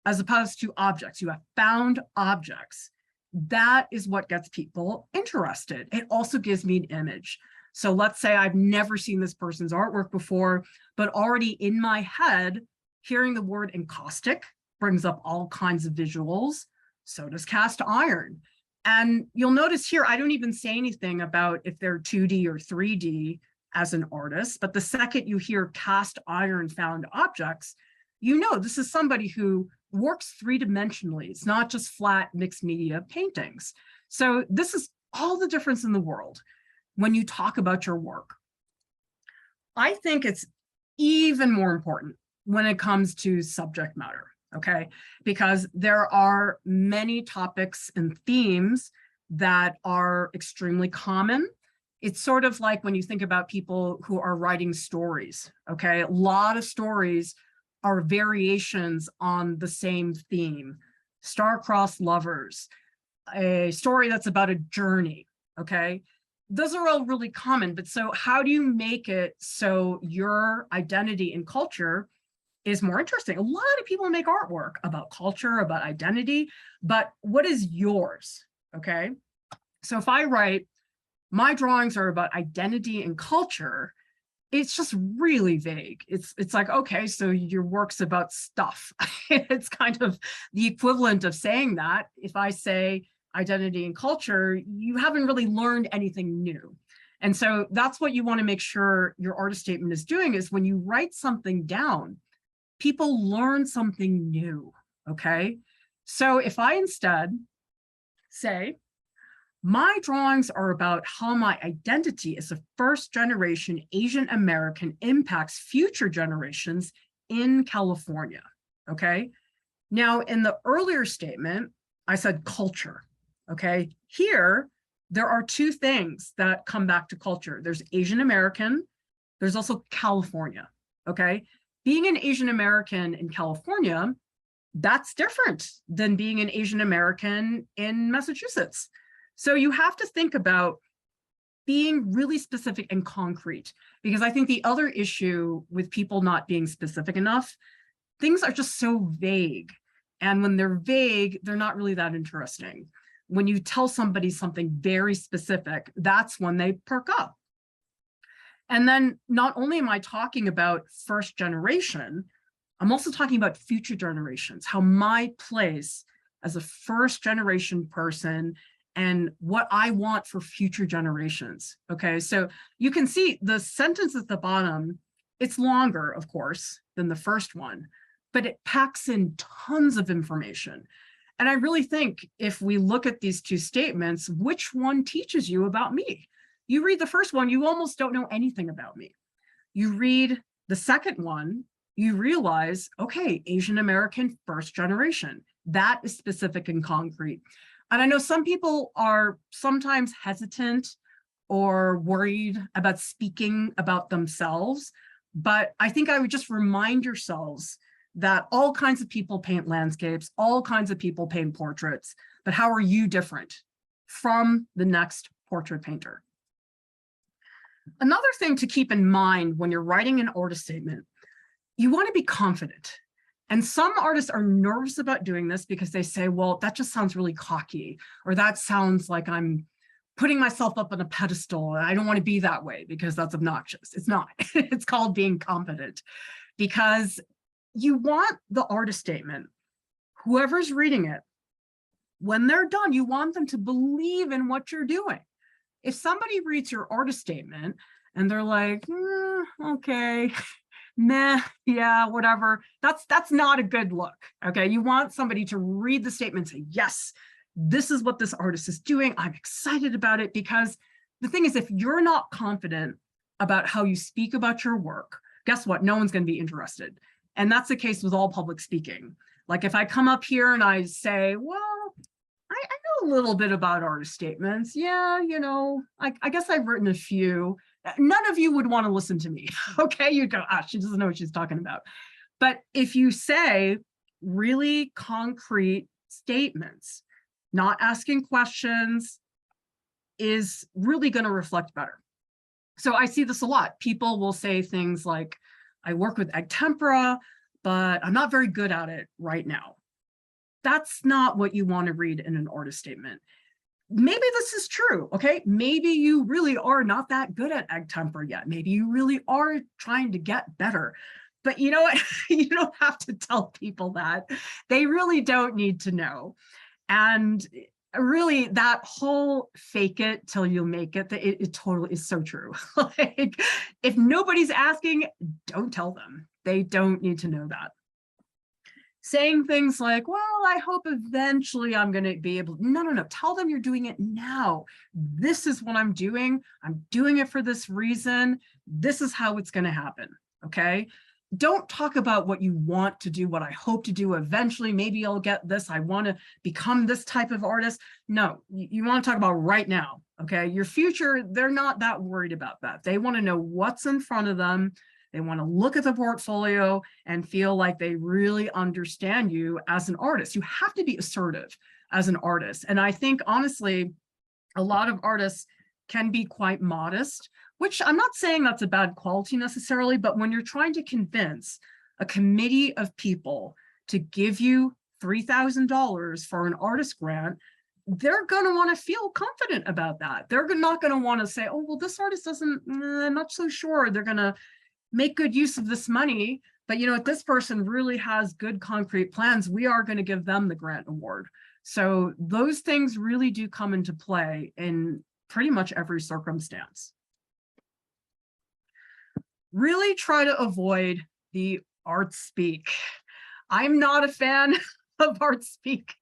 as opposed to objects. You have found objects. That is what gets people interested. It also gives me an image. So let's say I've never seen this person's artwork before, but already in my head, hearing the word encaustic brings up all kinds of visuals. So does cast iron. And you'll notice here, I don't even say anything about if they're 2D or 3D as an artist, but the second you hear cast iron found objects, you know this is somebody who works three-dimensionally. It's not just flat mixed media paintings. So this is all the difference in the world when you talk about your work. I think it's even more important when it comes to subject matter, okay? Because there are many topics and themes that are extremely common. It's sort of like when you think about people who are writing stories, okay? A lot of stories are variations on the same theme. Star-crossed lovers, a story that's about a journey, okay? Those are all really common, but so how do you make it so your identity and culture is more interesting? A lot of people make artwork about culture, about identity, but what is yours, okay? So if I write, my drawings are about identity and culture, it's just really vague. It's like, okay, so your work's about stuff. It's kind of the equivalent of saying that. If I say identity and culture, you haven't really learned anything new. And so that's what you want to make sure your artist statement is doing, is when you write something down, people learn something new, okay? So if I instead say, my drawings are about how my identity as a first-generation Asian American impacts future generations in California, okay? Now, in the earlier statement, I said culture, okay? Here, there are two things that come back to culture. There's Asian American, there's also California, okay? Being an Asian American in California, that's different than being an Asian American in Massachusetts. So you have to think about being really specific and concrete, because I think the other issue with people not being specific enough, things are just so vague. And when they're vague, they're not really that interesting. When you tell somebody something very specific, that's when they perk up. And then not only am I talking about first generation, I'm also talking about future generations, how my place as a first generation person and what I want for future generations, okay? So you can see the sentence at the bottom, it's longer, of course, than the first one, but it packs in tons of information. And I really think if we look at these two statements, which one teaches you about me? You read the first one, you almost don't know anything about me. You read the second one, you realize, okay, Asian American first generation, that is specific and concrete. And I know some people are sometimes hesitant or worried about speaking about themselves, but I think I would just remind yourselves that all kinds of people paint landscapes, all kinds of people paint portraits, but how are you different from the next portrait painter? Another thing to keep in mind when you're writing an artist statement, you want to be confident. And some artists are nervous about doing this because they say, well, that just sounds really cocky, or that sounds like I'm putting myself up on a pedestal. And I don't want to be that way because that's obnoxious. It's not. It's called being confident, because you want the artist statement, whoever's reading it, when they're done, you want them to believe in what you're doing. If somebody reads your artist statement and they're like, okay, meh, yeah, whatever, that's not a good look, okay? You want somebody to read the statement and say, yes, this is what this artist is doing. I'm excited about it, because the thing is, if you're not confident about how you speak about your work, guess what? No one's going to be interested. And that's the case with all public speaking. Like if I come up here and I say, well, I know a little bit about artist statements. Yeah, you know, I guess I've written a few. None of you would want to listen to me. Okay, you'd go, ah, she doesn't know what she's talking about. But if you say really concrete statements, not asking questions, is really going to reflect better. So I see this a lot. People will say things like, I work with egg tempera, but I'm not very good at it right now. That's not what you want to read in an artist statement. Maybe this is true, okay? Maybe you really are not that good at egg tempera yet. Maybe you really are trying to get better. But you know what? You don't have to tell people that. They really don't need to know. And really, that whole fake it till you make it, it totally is so true. Like, if nobody's asking, don't tell them. They don't need to know that. Saying things like, well, I hope eventually I'm going to be able, no, tell them you're doing it now. This is what I'm doing. I'm doing it for this reason. This is how it's going to happen. Okay. Don't talk about what you want to do, what I hope to do eventually. Maybe I'll get this. I want to become this type of artist. No, you want to talk about right now. Okay. Your future, they're not that worried about that. They want to know what's in front of them. They want to look at the portfolio and feel like they really understand you as an artist. You have to be assertive as an artist. And I think, honestly, a lot of artists can be quite modest, which I'm not saying that's a bad quality necessarily, but when you're trying to convince a committee of people to give you $3,000 for an artist grant, they're going to want to feel confident about that. They're not going to want to say, oh, well, this artist doesn't, I'm not so sure they're going to make good use of this money, but if this person really has good concrete plans, we are going to give them the grant award. So those things really do come into play in pretty much every circumstance. Really try to avoid the art speak. I'm not a fan of art speak.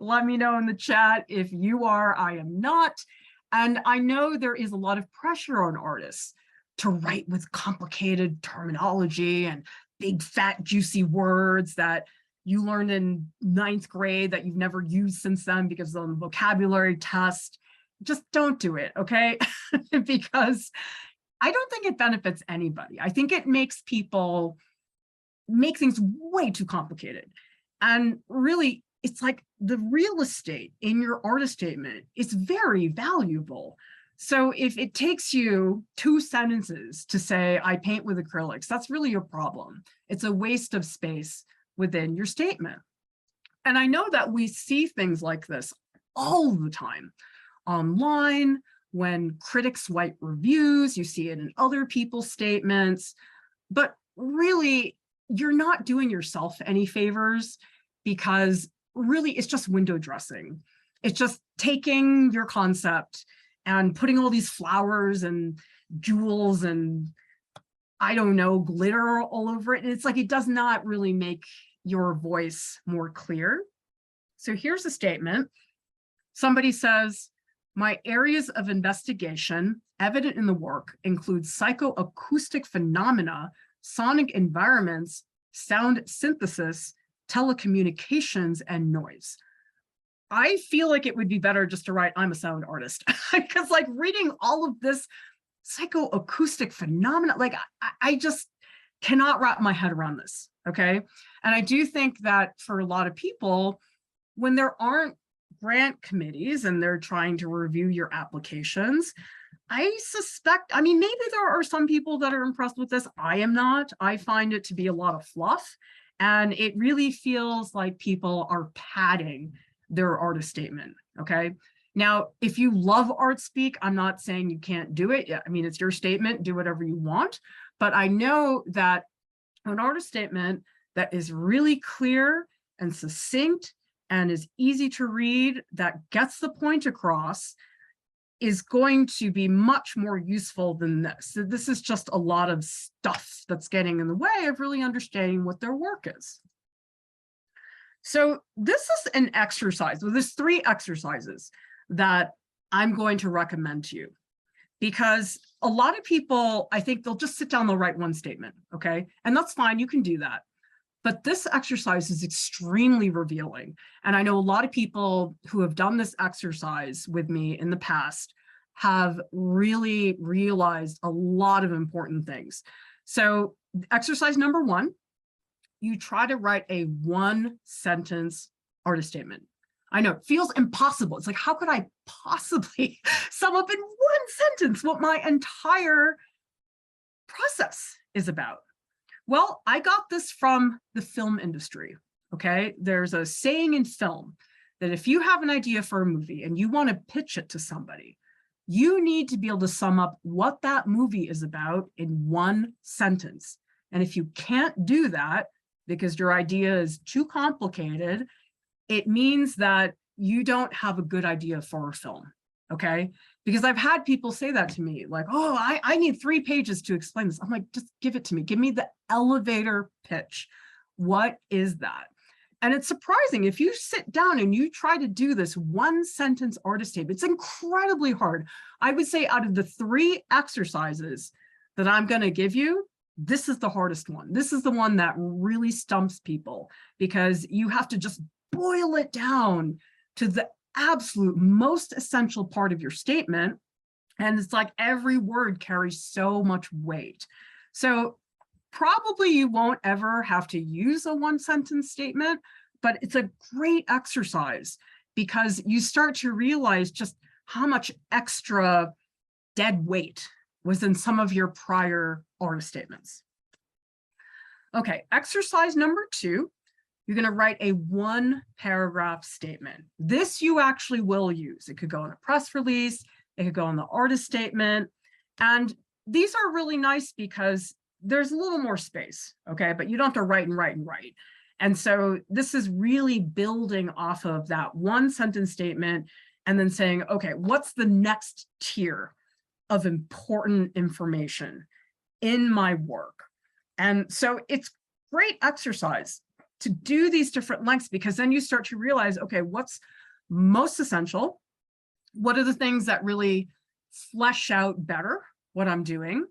Let me know in the chat if you are. I am not. And I know there is a lot of pressure on artists to write with complicated terminology and big, fat, juicy words that you learned in 9th grade that you've never used since then because of the vocabulary test. Just don't do it, okay? Because I don't think it benefits anybody. I think it makes people make things way too complicated. And really, it's like the real estate in your artist statement is very valuable. So if it takes you 2 sentences to say, I paint with acrylics, that's really your problem. It's a waste of space within your statement. And I know that we see things like this all the time online, when critics write reviews, you see it in other people's statements, but really, you're not doing yourself any favors because really it's just window dressing. It's just taking your concept and putting all these flowers and jewels and I don't know, glitter all over it. And it's like, it does not really make your voice more clear. So here's a statement. Somebody says, my areas of investigation evident in the work include psychoacoustic phenomena, sonic environments, sound synthesis, telecommunications, and noise. I feel like it would be better just to write, I'm a sound artist, because like reading all of this psychoacoustic phenomena, like I just cannot wrap my head around this, okay? And I do think that for a lot of people, when there aren't grant committees and they're trying to review your applications, I suspect, I mean, maybe there are some people that are impressed with this. I am not. I find it to be a lot of fluff. And it really feels like people are padding their artist statement, okay? Now, if you love art speak, I'm not saying you can't do it. Yeah, I mean, it's your statement, do whatever you want. But I know that an artist statement that is really clear and succinct and is easy to read, that gets the point across, is going to be much more useful than this. So this is just a lot of stuff that's getting in the way of really understanding what their work is. So this is an exercise. Well, there's 3 exercises that I'm going to recommend to you, because a lot of people, I think they'll just sit down, they'll write one statement, okay? And that's fine, you can do that. But this exercise is extremely revealing. And I know a lot of people who have done this exercise with me in the past have really realized a lot of important things. So exercise number 1, you try to write a 1-sentence artist statement. I know it feels impossible. It's like, how could I possibly sum up in 1 sentence what my entire process is about? Well, I got this from the film industry, okay? There's a saying in film that if you have an idea for a movie and you want to pitch it to somebody, you need to be able to sum up what that movie is about in 1 sentence. And if you can't do that because your idea is too complicated, it means that you don't have a good idea for a film, okay? Because I've had people say that to me, like, oh, I need 3 pages to explain this. I'm like, just give it to me. Give me the elevator pitch. What is that? And it's surprising if you sit down and you try to do this 1-sentence artist statement, it's incredibly hard. I would say out of the 3 exercises that I'm going to give you, this is the hardest one. This is the one that really stumps people because you have to just boil it down to the absolute most essential part of your statement. And it's like every word carries so much weight. So probably you won't ever have to use a 1-sentence statement, but it's a great exercise because you start to realize just how much extra dead weight was in some of your prior artist statements. Okay, exercise number 2, you're going to write a 1-paragraph statement. This you actually will use. It could go in a press release, it could go in the artist statement. And these are really nice because there's a little more space, okay? But you don't have to write and write and write. And so this is really building off of that 1-sentence statement and then saying, okay, what's the next tier of important information in my work? And so it's great exercise to do these different lengths because then you start to realize, okay, what's most essential? What are the things that really flesh out better what I'm doing?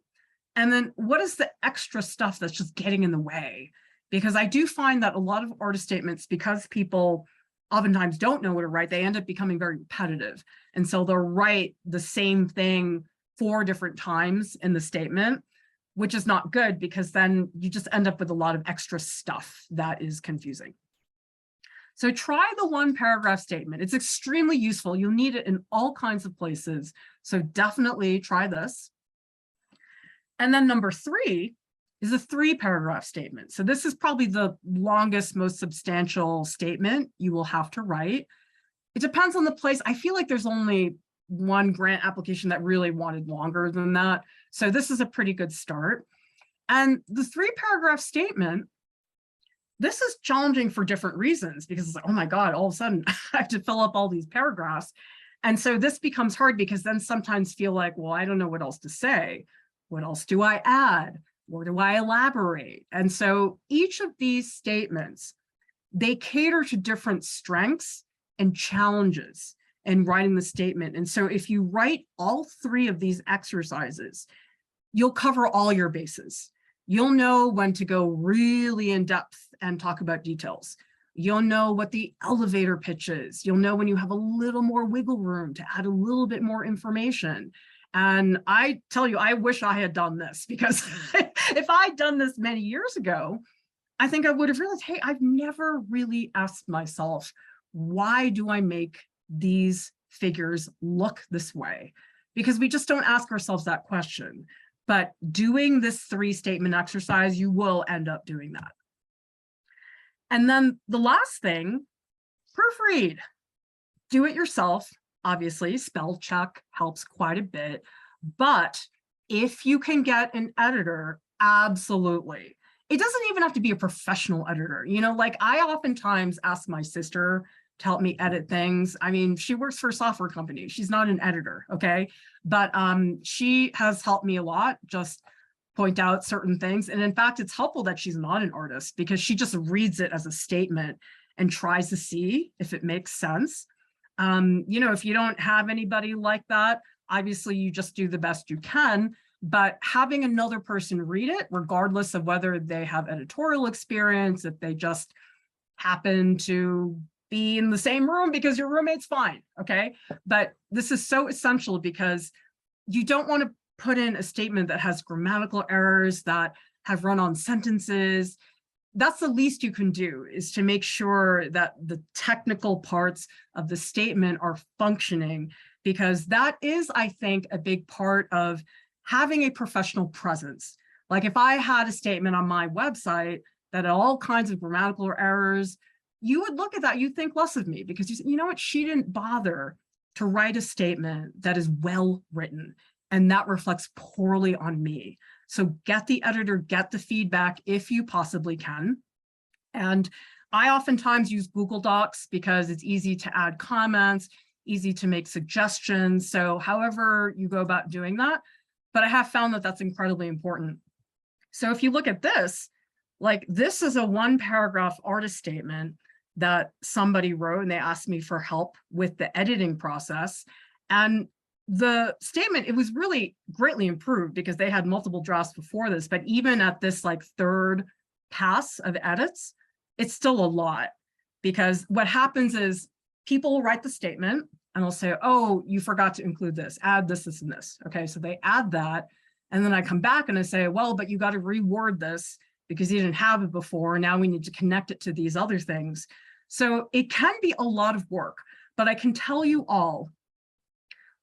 And then what is the extra stuff that's just getting in the way? Because I do find that a lot of artist statements, because people oftentimes don't know what to write, they end up becoming very repetitive. And so they'll write the same thing 4 different times in the statement, which is not good because then you just end up with a lot of extra stuff that is confusing. So try the 1-paragraph statement. It's extremely useful. You'll need it in all kinds of places. So definitely try this. And then number 3 is a 3-paragraph statement. So this is probably the longest, most substantial statement you will have to write. It depends on the place. I feel like there's only one grant application that really wanted longer than that. So this is a pretty good start. And the 3-paragraph statement, this is challenging for different reasons because it's like, oh my God, all of a sudden I have to fill up all these paragraphs. And so this becomes hard because then sometimes feel like, well, I don't know what else to say. What else do I add? Where do I elaborate? And so each of these statements, they cater to different strengths and challenges in writing the statement. And so if you write all 3 of these exercises, you'll cover all your bases. You'll know when to go really in depth and talk about details. You'll know what the elevator pitch is. You'll know when you have a little more wiggle room to add a little bit more information. And I tell you, I wish I had done this because if I'd done this many years ago, I think I would have realized, hey, I've never really asked myself, why do I make these figures look this way? Because we just don't ask ourselves that question. But doing this 3-statement exercise, you will end up doing that. And then the last thing, proofread. Do it yourself. Obviously, spell check helps quite a bit. But if you can get an editor, absolutely. It doesn't even have to be a professional editor. You know, like I oftentimes ask my sister to help me edit things. I mean, she works for a software company. She's not an editor, okay? But she has helped me a lot, just point out certain things. And in fact, it's helpful that she's not an artist because she just reads it as a statement and tries to see if it makes sense. You know, if you don't have anybody like that, obviously you just do the best you can, but having another person read it, regardless of whether they have editorial experience, if they just happen to be in the same room because your roommate's fine, okay? But this is so essential because you don't want to put in a statement that has grammatical errors, that have run-on sentences. That's the least you can do, is to make sure that the technical parts of the statement are functioning, because that is, I think, a big part of having a professional presence. Like if I had a statement on my website that had all kinds of grammatical errors, you would look at that, you think less of me, because you know what, she didn't bother to write a statement that is well written, and that reflects poorly on me. So get the editor, get the feedback if you possibly can. And I oftentimes use Google Docs because it's easy to add comments, easy to make suggestions. So however you go about doing that, but I have found that that's incredibly important. So if you look at this, like this is a 1-paragraph artist statement that somebody wrote, and they asked me for help with the editing process. And the statement, it was really greatly improved because they had multiple drafts before this, but even at this like 3rd pass of edits, it's still a lot, because what happens is people write the statement and they'll say, oh, you forgot to include this, add this, this, and this. Okay, so they add that. And then I come back and I say, well, but you got to reword this because you didn't have it before. Now we need to connect it to these other things. So it can be a lot of work, but I can tell you all,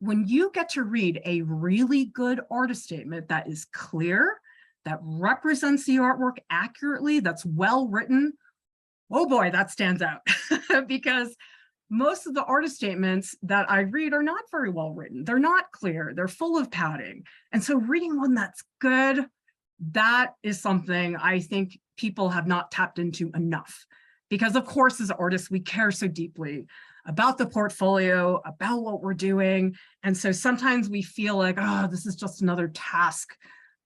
when you get to read a really good artist statement that is clear, that represents the artwork accurately, that's well written, oh boy, that stands out. Because most of the artist statements that I read are not very well written. They're not clear, they're full of padding. And so reading one that's good, that is something I think people have not tapped into enough. Because of course, as artists, we care so deeply about the portfolio, about what we're doing. And so sometimes we feel like, oh, this is just another task.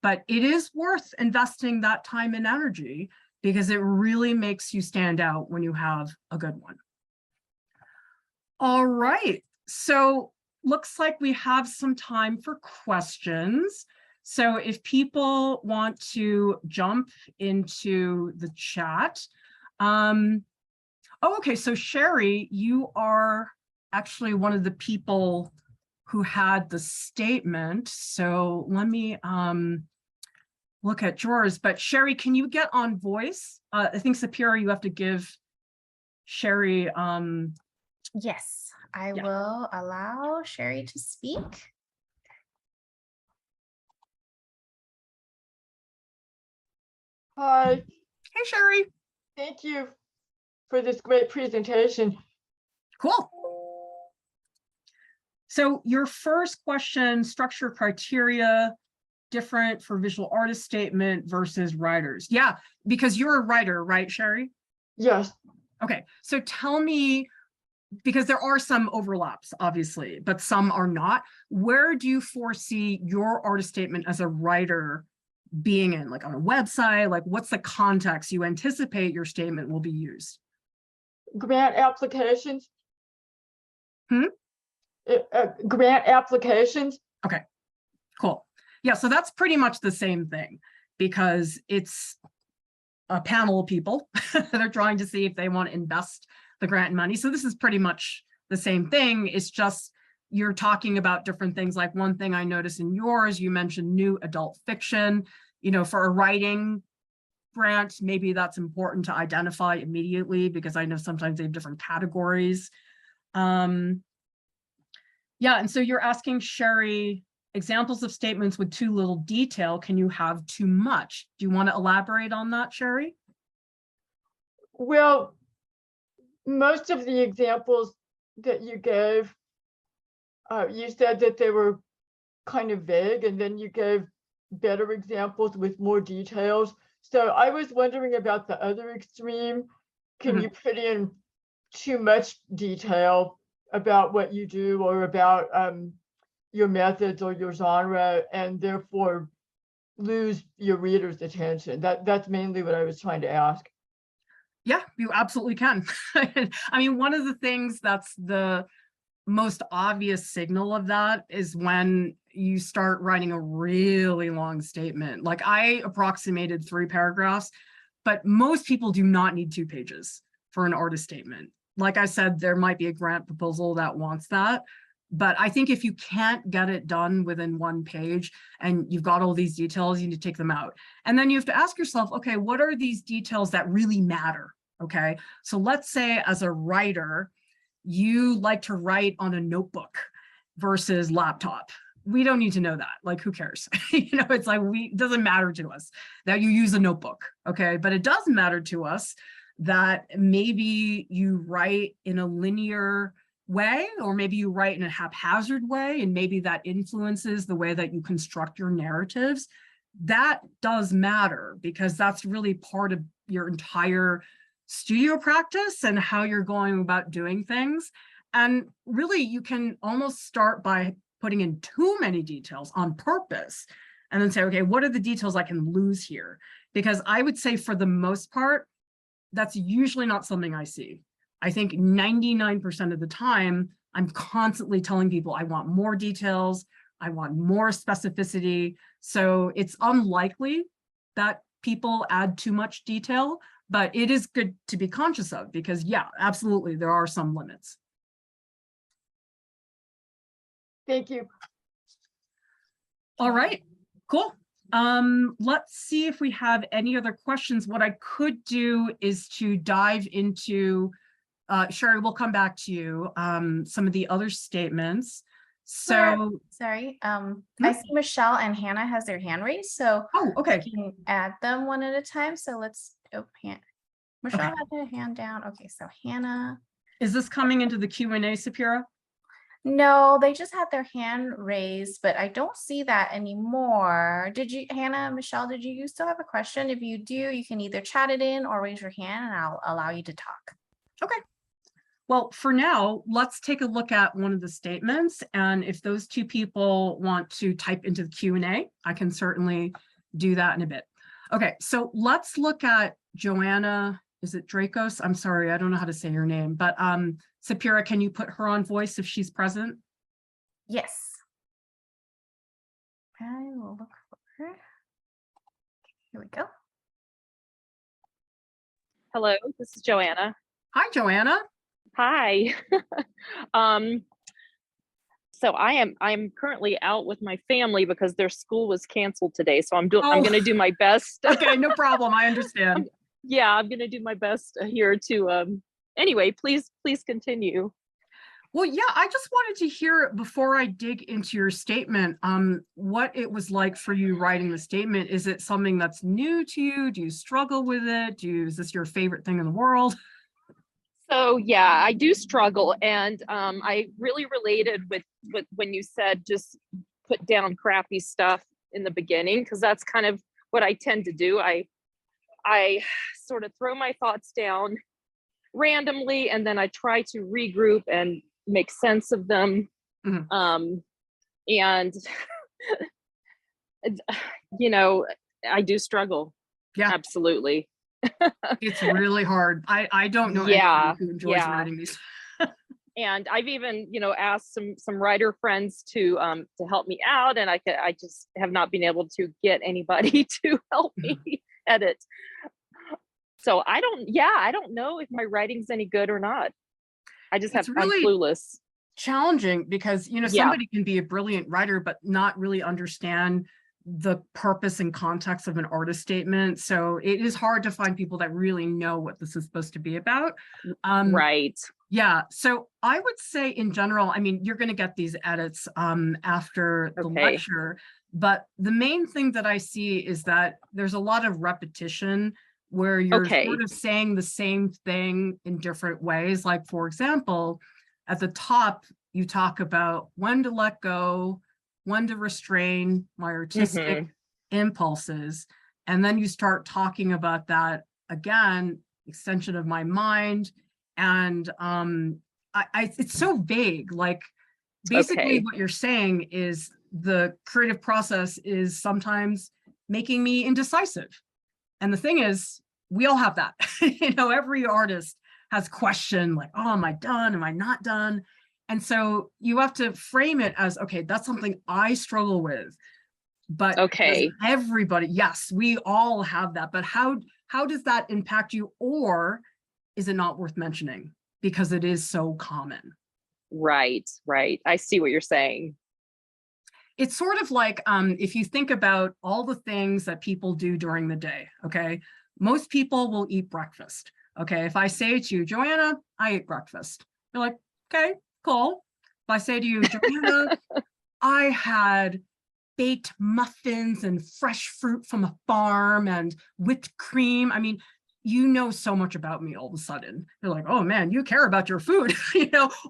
But it is worth investing that time and energy because it really makes you stand out when you have a good one. All right, so looks like we have some time for questions. So if people want to jump into the chat. Oh, okay, so Sherry, you are actually one of the people who had the statement. So let me look at yours. But Sherry, can you get on voice? I think Sapira, you have to give Sherry. Yes, I Yeah. will allow Sherry to speak. Hi, Hey, Sherry. thank you for this great presentation. Cool. So your first question, structure criteria, different for visual artist statement versus writers. Yeah, because you're a writer, right, Sherry? Yes, Okay, so tell me, because there are some overlaps, obviously, but some are not. Where do you foresee your artist statement as a writer being in, like on a website? Like what's the context you anticipate your statement will be used? grant applications. Hmm? Grant applications. Okay, cool. Yeah, so that's pretty much the same thing because it's a panel of people that are trying to see if they want to invest the grant money. So this is pretty much the same thing. It's just you're talking about different things. Like one thing I noticed in yours, you mentioned new adult fiction. You know, for a writing grant, maybe that's important to identify immediately because I know sometimes they have different categories. Yeah, and so you're asking Sherry, examples of statements with too little detail, can you have too much? Do you want to elaborate on that, Sherry? Well, most of the examples that you gave, you said that they were kind of vague, and then you gave better examples with more details. So I was wondering about the other extreme. Can you put in too much detail about what you do or about your methods or your genre, and therefore lose your reader's attention? That's mainly what I was trying to ask. Yeah, you absolutely can. I mean, one of the things that's the most obvious signal of that is when you start writing a really long statement. Like I approximated 3 paragraphs, but most people do not need 2 pages for an artist statement. Like I said, there might be a grant proposal that wants that. But I think if you can't get it done within 1 page and you've got all these details, you need to take them out. And then you have to ask yourself, okay, what are these details that really matter? Okay, so let's say as a writer, you like to write on a notebook versus laptop. We don't need to know that. Like, who cares? You know, it's like, it doesn't matter to us that you use a notebook. Okay, but it does matter to us that maybe you write in a linear way, or maybe you write in a haphazard way, and maybe that influences the way that you construct your narratives. That does matter because that's really part of your entire studio practice and how you're going about doing things. And really, you can almost start by putting in too many details on purpose and then say, okay, what are the details I can lose here? Because I would say for the most part, that's usually not something I see. I think 99% of the time, I'm constantly telling people I want more details, I want more specificity. So it's unlikely that people add too much detail, but it is good to be conscious of because yeah, absolutely, there are some limits. Thank you. All right, cool. Let's see if we have any other questions. What I could do is to dive into, Sherry, we'll come back to you, some of the other statements. So, sorry, I see Michelle and Hannah has their hand raised, so oh, okay. we can add them one at a time. So let's, Michelle Okay. had her hand down. Okay, so Hannah. Is this coming into the Q&A, Sapira? No, they just had their hand raised, but I don't see that anymore. Did you, Hannah, Michelle, did you still have a question? If you do, you can either chat it in or raise your hand and I'll allow you to talk. Okay. Well, for now, let's take a look at one of the statements. And if those two people want to type into the Q&A, I can certainly do that in a bit. Okay, so let's look at Joanna. Is it Dracos? I'm sorry, I don't know how to say your name, but Sapira, can you put her on voice if she's present? Yes. I will look for her. Here we go. Hello, this is Joanna. Hi, Joanna. Hi. So I'm currently out with my family because their school was canceled today. So I'm going to do my best. Okay, no problem. I understand. I'm going to do my best here to anyway, please continue. Well, yeah, I just wanted to hear before I dig into your statement, what it was like for you writing the statement. Is it something that's new to you? Do you struggle with it? Is this your favorite thing in the world? So yeah, I do struggle, and I really related with when you said just put down crappy stuff in the beginning, because that's kind of what I tend to do. I sort of throw my thoughts down randomly, and then I try to regroup and make sense of them. Mm-hmm. And you know, I do struggle. Yeah, absolutely. It's really hard. I don't know anyone who enjoys writing these. And I've even, asked some writer friends to help me out, and I just have not been able to get anybody to help me edit. So I don't know if my writing's any good or not. I'm clueless. Challenging because somebody can be a brilliant writer but not really understand the purpose and context of an artist statement. So it is hard to find people that really know what this is supposed to be about. Right. Yeah. So I would say in general, I mean, you're going to get these edits after the lecture, but the main thing that I see is that there's a lot of repetition where you're sort of saying the same thing in different ways. Like, for example, at the top, you talk about when to let go, when to restrain my artistic impulses. And then you start talking about that again, extension of my mind. And it's so vague. Like basically what you're saying is the creative process is sometimes making me indecisive. And the thing is, we all have that. Every artist has question like, oh, am I done? Am I not done? And so you have to frame it as, okay, that's something I struggle with. But everybody, yes, we all have that. But how does that impact you? Or is it not worth mentioning because it is so common? Right. I see what you're saying. It's sort of like if you think about all the things that people do during the day, okay? Most people will eat breakfast, okay? If I say to you, Joanna, I ate breakfast. You're like, okay, cool. If I say to you, Joanna, I had baked muffins and fresh fruit from a farm and whipped cream. I mean, you know so much about me all of a sudden. You're like, oh man, you care about your food,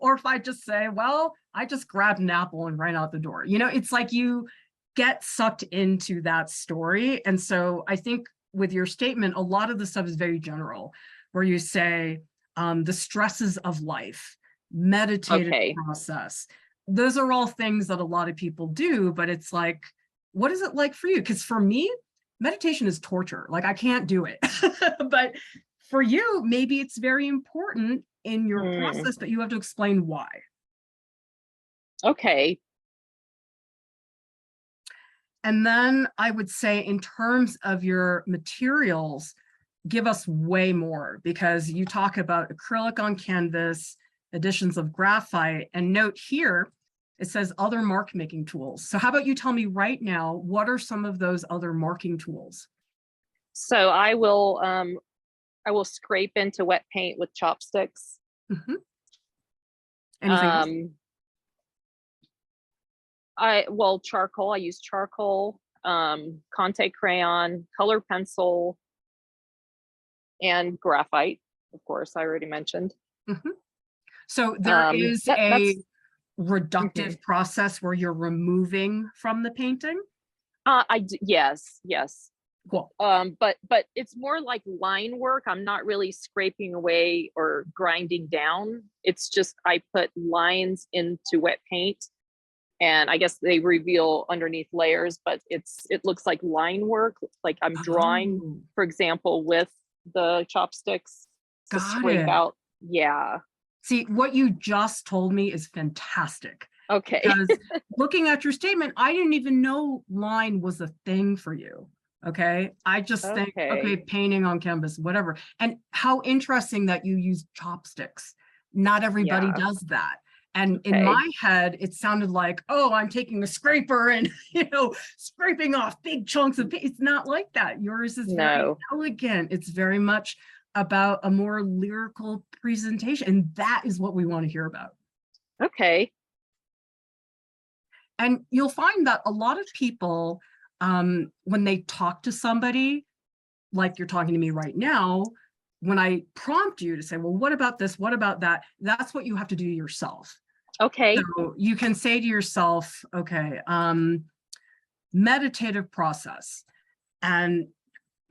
Or if I just say, well, I just grabbed an apple and ran out the door. It's like you get sucked into that story. And so I think with your statement, a lot of the stuff is very general. where you say the stresses of life, meditative Okay. process. Those are all things that a lot of people do, but it's like, what is it like for you? Because for me, meditation is torture. Like I can't do it. But for you, maybe it's very important in your process, but you have to explain why. Okay. And then I would say in terms of your materials, give us way more, because you talk about acrylic on canvas, additions of graphite, and note here, it says other mark making tools. So how about you tell me right now, what are some of those other marking tools? So I will scrape into wet paint with chopsticks. Mm-hmm. Anything else? Charcoal. I use charcoal, Conte crayon, color pencil, and graphite. Of course, I already mentioned. Mm-hmm. So there is a reductive Mhm. process where you're removing from the painting. Yes. Cool. But it's more like line work. I'm not really scraping away or grinding down. It's just I put lines into wet paint, and I guess they reveal underneath layers, but it looks like line work. Like I'm drawing, Oh, for example, with the chopsticks to got scrape it. out. Yeah. See, what you just told me is fantastic. Okay. Because looking at your statement, I didn't even know line was a thing for you. Okay. I just think, okay, painting on canvas, whatever. And how interesting that you use chopsticks. Not everybody Yeah. does that. And in my head, it sounded like, oh, I'm taking a scraper and, scraping off big chunks of paint. It's not like that. Yours is very elegant. It's very much about a more lyrical presentation. And that is what we want to hear about. Okay. And you'll find that a lot of people, when they talk to somebody, like you're talking to me right now, when I prompt you to say, well, what about this? What about that? That's what you have to do yourself. Okay. So you can say to yourself, okay, meditative process. And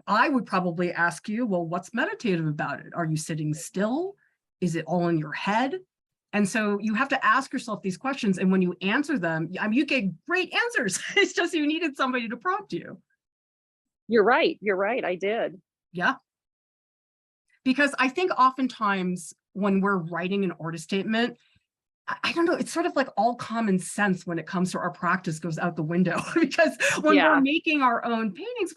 I would probably ask you, well, what's meditative about it? Are you sitting still? Is it all in your head? And so you have to ask yourself these questions. And when you answer them, I mean, you get great answers. It's just you needed somebody to prompt you. You're right. I did. Yeah. Because I think oftentimes when we're writing an artist statement, I don't know, it's sort of like all common sense when it comes to our practice goes out the window. Because when we're making our own paintings,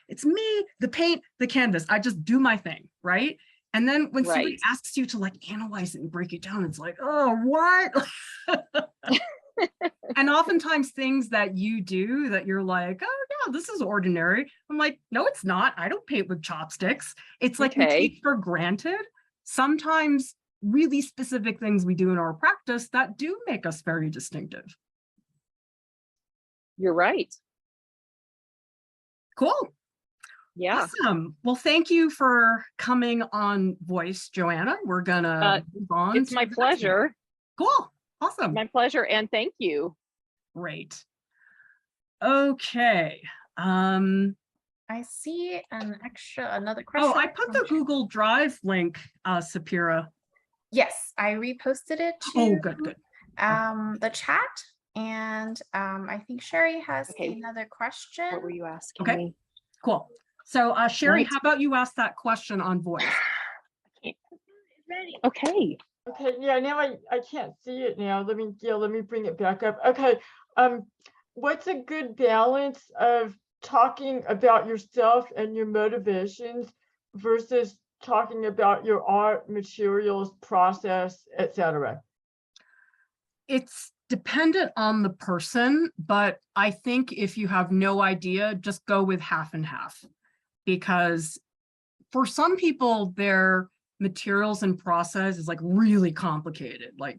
it's me, the paint, the canvas. I just do my thing, right? And then when somebody asks you to like analyze it and break it down, it's like, oh, what? And oftentimes things that you do that you're like, oh no, this is ordinary. I'm like, no, it's not. I don't paint with chopsticks. It's like we take for granted sometimes really specific things we do in our practice that do make us very distinctive. You're right. Cool. Yeah. Awesome. Well, thank you for coming on Voice, Joanna. We're gonna move on. It's my pleasure. Cool. Awesome. My pleasure. And thank you. Great. Okay. I see another question. Oh, I put the Google Drive link, Sapira. Yes, I reposted it to good. The chat. And I think Sherry has another question. What were you asking me? Cool. So Sherry, how about you ask that question on Voice? Okay. Okay, yeah, now I can't see it now. Let me bring it back up. Okay. What's a good balance of talking about yourself and your motivations versus talking about your art, materials, process, etc.? It's dependent on the person, but I think if you have no idea, just go with half and half. Because for some people, their materials and process is like really complicated. Like,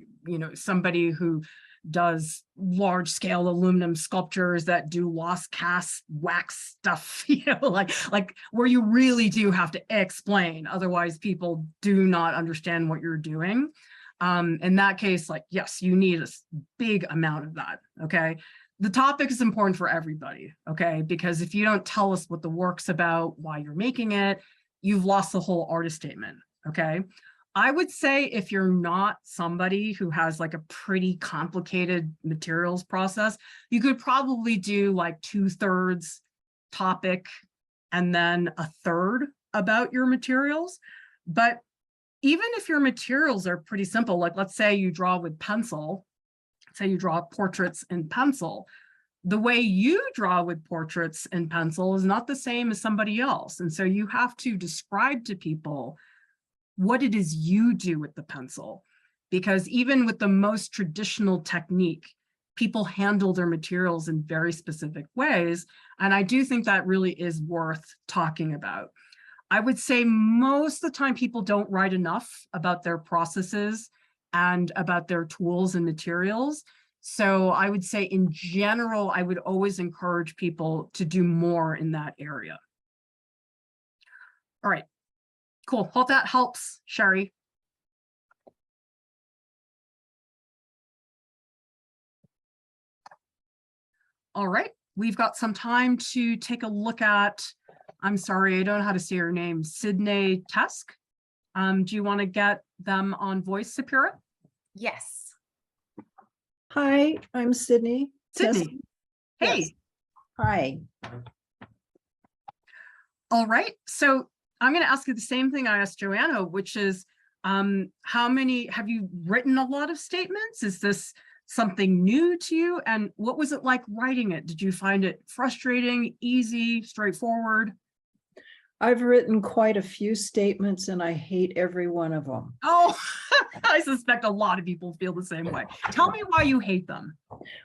somebody who does large scale aluminum sculptures that do lost cast wax stuff, like where you really do have to explain. Otherwise, people do not understand what you're doing. In that case, like, yes, you need a big amount of that. Okay. The topic is important for everybody. Okay. Because if you don't tell us what the work's about, why you're making it, you've lost the whole artist statement, okay? I would say if you're not somebody who has like a pretty complicated materials process, you could probably do like 2/3 topic and then 1/3 about your materials. But even if your materials are pretty simple, like let's say you draw with pencil, say you draw portraits in pencil, the way you draw with portraits in pencil is not the same as somebody else. And so you have to describe to people what it is you do with the pencil. Because even with the most traditional technique, people handle their materials in very specific ways. And I do think that really is worth talking about. I would say most of the time people don't write enough about their processes and about their tools and materials. So I would say in general, I would always encourage people to do more in that area. All right, cool. Hope that helps, Sherry. All right, we've got some time to take a look at, I'm sorry, I don't know how to say your name, Sydney Tusk. Do you want to get them on voice, Sapira? Yes. Hi, I'm Sydney. Sydney, hey. Yes. Hi. All right, so I'm going to ask you the same thing I asked Joanna, which is how many, have you written a lot of statements? Is this something new to you? And what was it like writing it? Did you find it frustrating, easy, straightforward? I've written quite a few statements and I hate every one of them. Oh, I suspect a lot of people feel the same way. Tell me why you hate them.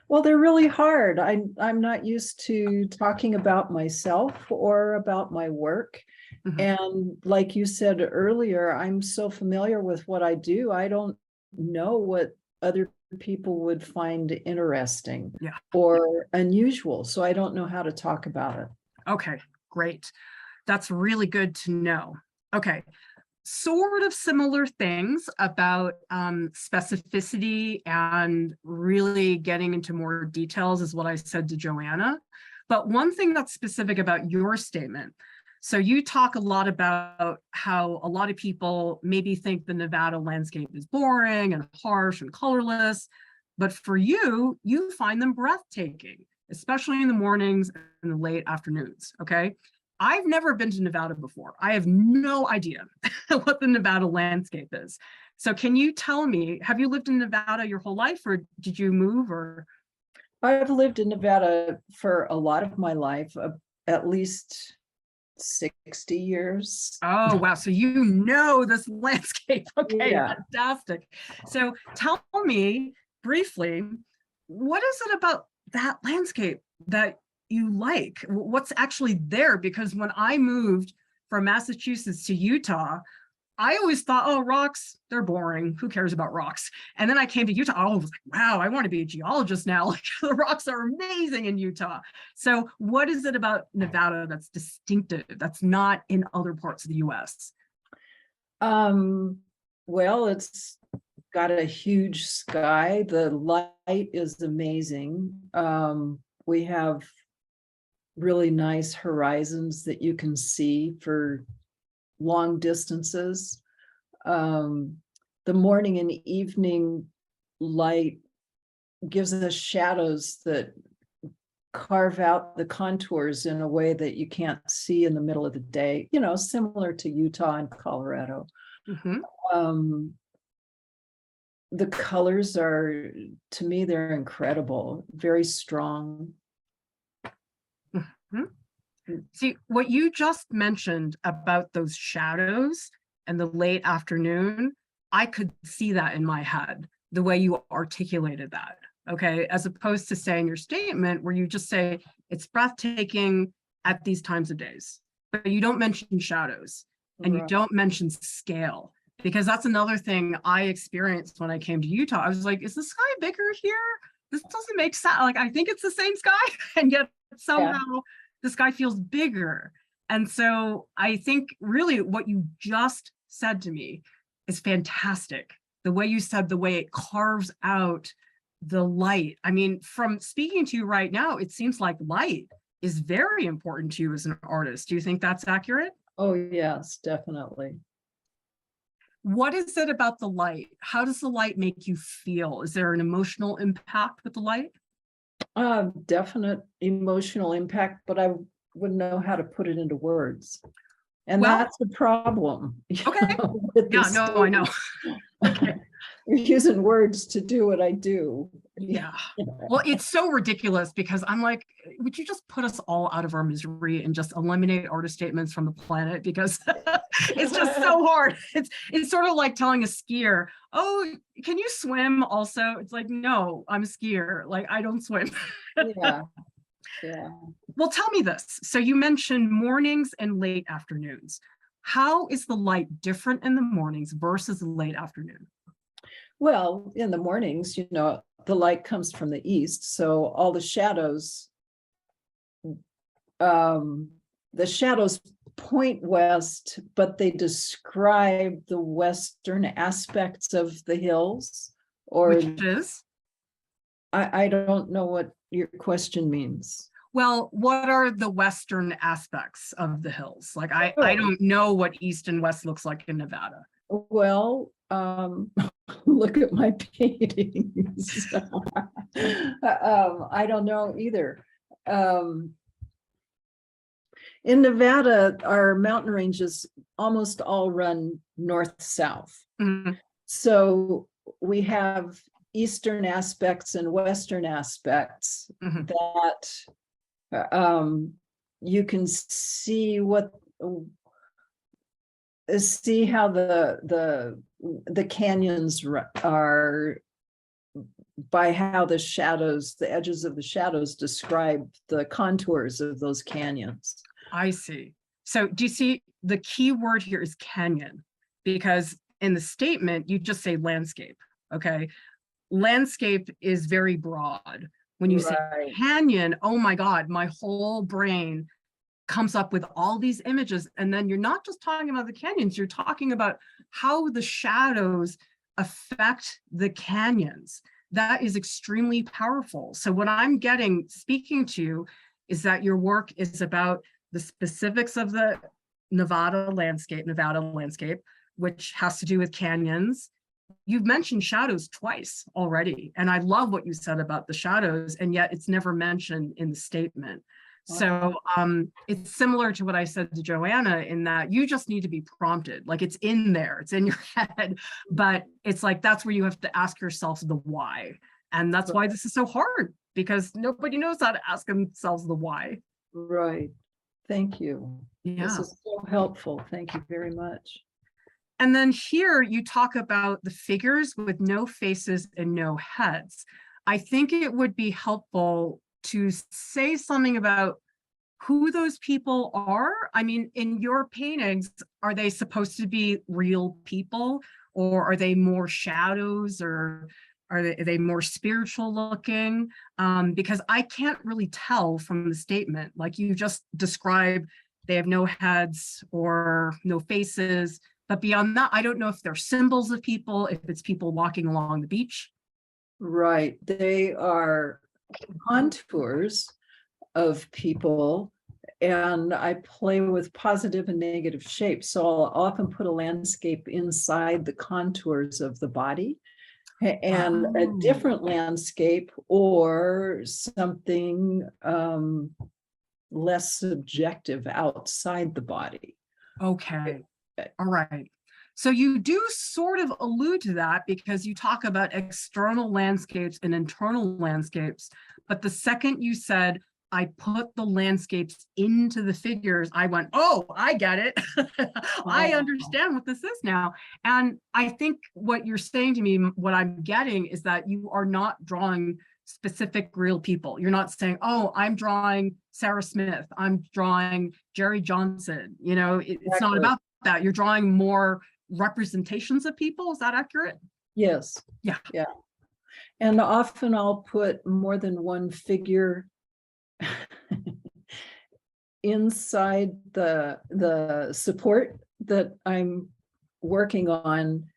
Well, they're really hard. I'm not used to talking about myself or about my work. Mhm. And like you said earlier, I'm so familiar with what I do. I don't know what other people would find interesting or unusual. So I don't know how to talk about it. Okay, great. That's really good to know. Okay, sort of similar things about specificity and really getting into more details is what I said to Joanna. But one thing that's specific about your statement, so you talk a lot about how a lot of people maybe think the Nevada landscape is boring and harsh and colorless, but for you, you find them breathtaking, especially in the mornings and the late afternoons, okay? I've never been to Nevada before. I have no idea what the Nevada landscape is. So can you tell me, have you lived in Nevada your whole life or did you move or? I've lived in Nevada for a lot of my life, at least 60 years. Oh, wow. So you know this landscape. Okay, Yeah. fantastic. So tell me briefly, what is it about that landscape that you like? What's actually there? Because when I moved from Massachusetts to Utah, I always thought, oh, rocks, they're boring. Who cares about rocks? And then I came to Utah. I was like, wow, I want to be a geologist now. Like, the rocks are amazing in Utah. So what is it about Nevada that's distinctive, that's not in other parts of the US? Well, it's got a huge sky. The light is amazing. We have really nice horizons that you can see for long distances. The morning and evening light gives us shadows that carve out the contours in a way that you can't see in the middle of the day, you know, similar to Utah and Colorado. Mm-hmm. The colors are, to me, they're incredible, very strong. Mm-hmm. See, what you just mentioned about those shadows and the late afternoon, I could see that in my head, the way you articulated that, okay? As opposed to saying your statement where you just say, it's breathtaking at these times of days, but you don't mention shadows and you don't mention scale, because that's another thing I experienced when I came to Utah. I was like, is the sky bigger here? This doesn't make sense. Like, I think it's the same sky, and yet somehow the sky feels bigger. And so I think really what you just said to me is fantastic. The way you said, the way it carves out the light. I mean, from speaking to you right now, it seems like light is very important to you as an artist. Do you think that's accurate? Oh, yes, definitely. What is it about the light? How does the light make you feel? Is there an emotional impact with the light? Definite emotional impact, but I wouldn't know how to put it into words. And Well, that's the problem. okay. With Yeah, this no, I know. Okay. You're using words to do what I do. Yeah. Well, it's so ridiculous because I'm like, would you just put us all out of our misery and just eliminate artist statements from the planet? Because it's just so hard. It's sort of like telling a skier, oh, can you swim also? It's like, no, I'm a skier. Like, I don't swim. Yeah. Yeah. Well, tell me this. So you mentioned mornings and late afternoons. How is the light different in the mornings versus the late afternoon? Well, in the mornings, the light comes from the east, so all the shadows point west, but they describe the western aspects of the hills, or Which is? I don't know what your question means. Well, what are the western aspects of the hills? Like, I don't know what east and west looks like in Nevada. Well, look at my paintings. I don't know either. In Nevada, our mountain ranges almost all run north-south. Mhm. So we have eastern aspects and western aspects Mhm. that you can see how the canyons are by how the edges of the shadows describe the contours of those canyons. I see. So do you see the key word here is canyon? Because in the statement, you just say landscape, okay? Landscape is very broad. When you say Right. canyon, oh my God, my whole brain comes up with all these images. And then you're not just talking about the canyons, you're talking about how the shadows affect the canyons. That is extremely powerful. So what I'm speaking to you is that your work is about the specifics of the Nevada landscape, which has to do with canyons. You've mentioned shadows twice already, and I love what you said about the shadows, and yet it's never mentioned in the statement. So it's similar to what I said to Joanna in that you just need to be prompted. Like, it's in there, it's in your head, but it's like, that's where you have to ask yourself the why. And that's why this is so hard, because nobody knows how to ask themselves the why. Right. Thank you. Yeah. This is so helpful. Thank you very much. And then here you talk about the figures with no faces and no heads. I think it would be helpful to say something about who those people are. I mean, in your paintings, are they supposed to be real people, or are they more shadows, or are they more spiritual looking? Because I can't really tell from the statement. Like, you just describe they have no heads or no faces. But beyond that, I don't know if they're symbols of people, if it's people walking along the beach. Right. They are contours of people, and I play with positive and negative shapes. So I'll often put a landscape inside the contours of the body, and a different landscape or something less subjective outside the body. Okay. All right. So you do sort of allude to that, because you talk about external landscapes and internal landscapes. But the second you said, I put the landscapes into the figures, I went, oh, I get it. I understand what this is now. And I think what you're saying to me, what I'm getting is that you are not drawing specific real people. You're not saying, oh, I'm drawing Sarah Smith, I'm drawing Jerry Johnson. It's not about that. You're drawing more representations of people. Is that accurate? Yes. Yeah. Yeah. And often I'll put more than one figure inside the support that I'm working on,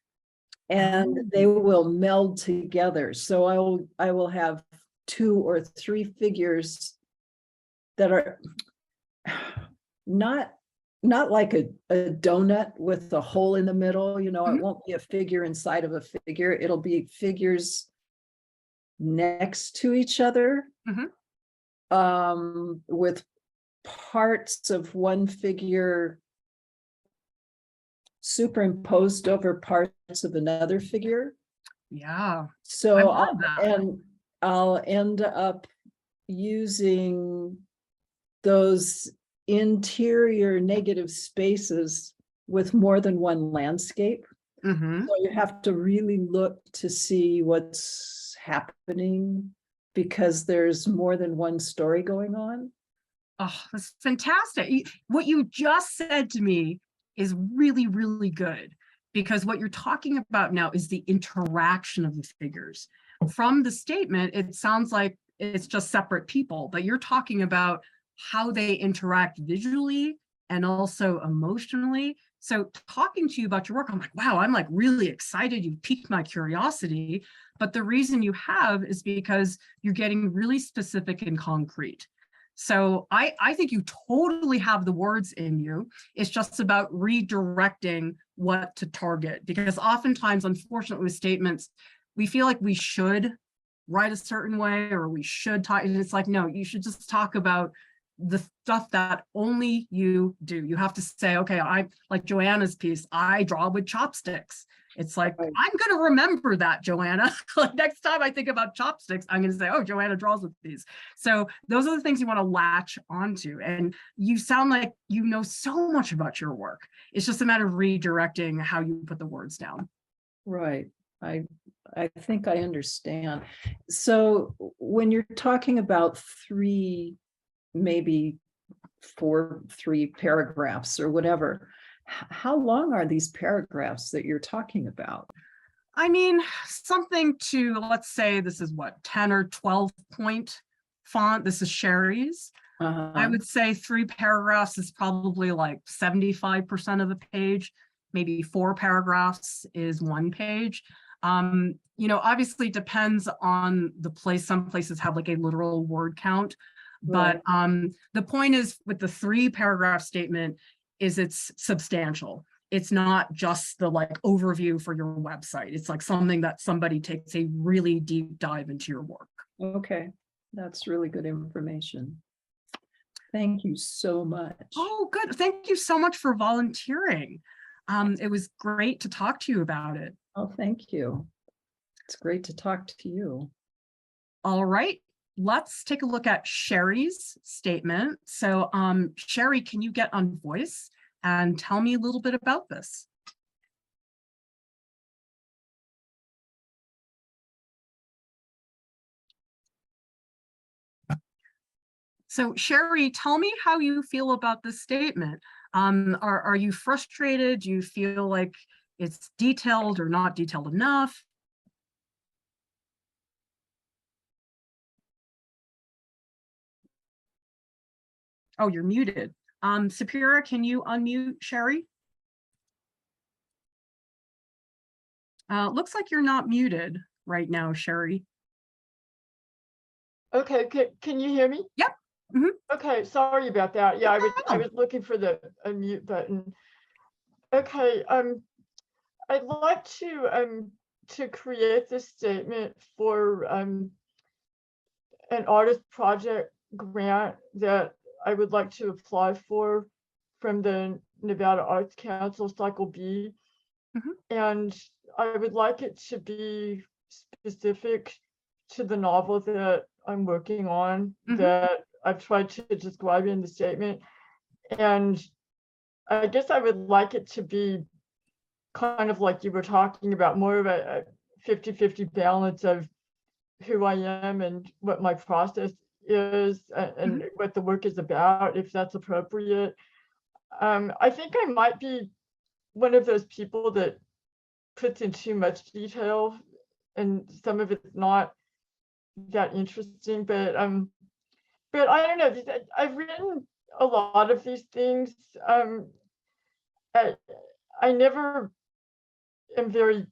and they will meld together. So I will have 2 or 3 figures that are not not like a donut with a hole in the middle, you know, it Mhm. won't be a figure inside of a figure. It'll be figures next to each other. Mhm. With parts of one figure superimposed over parts of another figure. Yeah, I So love that. I'll end up using those interior negative spaces with more than one landscape. Mhm. So you have to really look to see what's happening because there's more than one story going on. Oh, that's fantastic. What you just said to me is really, really good because what you're talking about now is the interaction of the figures. From the statement, it sounds like it's just separate people, but you're talking about how they interact visually and also emotionally. So talking to you about your work, I'm like, wow, I'm like really excited. You piqued my curiosity. But the reason you have is because you're getting really specific and concrete. So I think you totally have the words in you. It's just about redirecting what to target, because oftentimes, unfortunately, with statements, we feel like we should write a certain way or we should talk. And it's like, no, you should just talk about the stuff that only you do. You have to say, okay, I like Joanna's piece, I draw with chopsticks. It's like, Right. I'm going to remember that, Joanna. Like next time I think about chopsticks, I'm going to say, oh, Joanna draws with these. So those are the things you want to latch onto. And you sound like you know so much about your work. It's just a matter of redirecting how you put the words down. Right. I think I understand. So when you're talking about maybe three paragraphs or whatever, how long are these paragraphs that you're talking about? I mean, something to, let's say this is what, 10 or 12 point font. This is Sherry's. I would say 3 paragraphs is probably like 75% of the page. Maybe 4 paragraphs is 1 page. You know, obviously depends on the place. Some places have like a literal word count, but the point is with the 3 paragraph statement is it's substantial. It's not just the like overview for your website. It's like something that somebody takes a really deep dive into your work. Okay, that's really good information. Thank you so much. Oh, good. Thank you so much for volunteering. It was great to talk to you about it. Oh, thank you. It's great to talk to you. All right, let's take a look at Sherry's statement. So Sherry, can you get on voice and tell me a little bit about this? So Sherry, tell me how you feel about this statement. Are you frustrated? Do you feel like it's detailed or not detailed enough? Oh, you're muted. Sapira, can you unmute Sherry? Looks like you're not muted right now, Sherry. Okay, can you hear me? Yep. Mhm. Okay, sorry about that. Yeah, I was problem. looking for the unmute button. Okay, I'd like to create this statement for an artist project grant that I would like to apply for from the Nevada Arts Council Cycle B. Mhm. And I would like it to be specific to the novel that I'm working on, Mhm. that I've tried to describe in the statement. And I guess I would like it to be kind of like you were talking about, more of a 50-50 balance of who I am and what my process is and Mhm. what the work is about, if that's appropriate. I think I might be one of those people that puts in too much detail and some of it's not that interesting, but I don't know. I've written a lot of these things. I, I never am very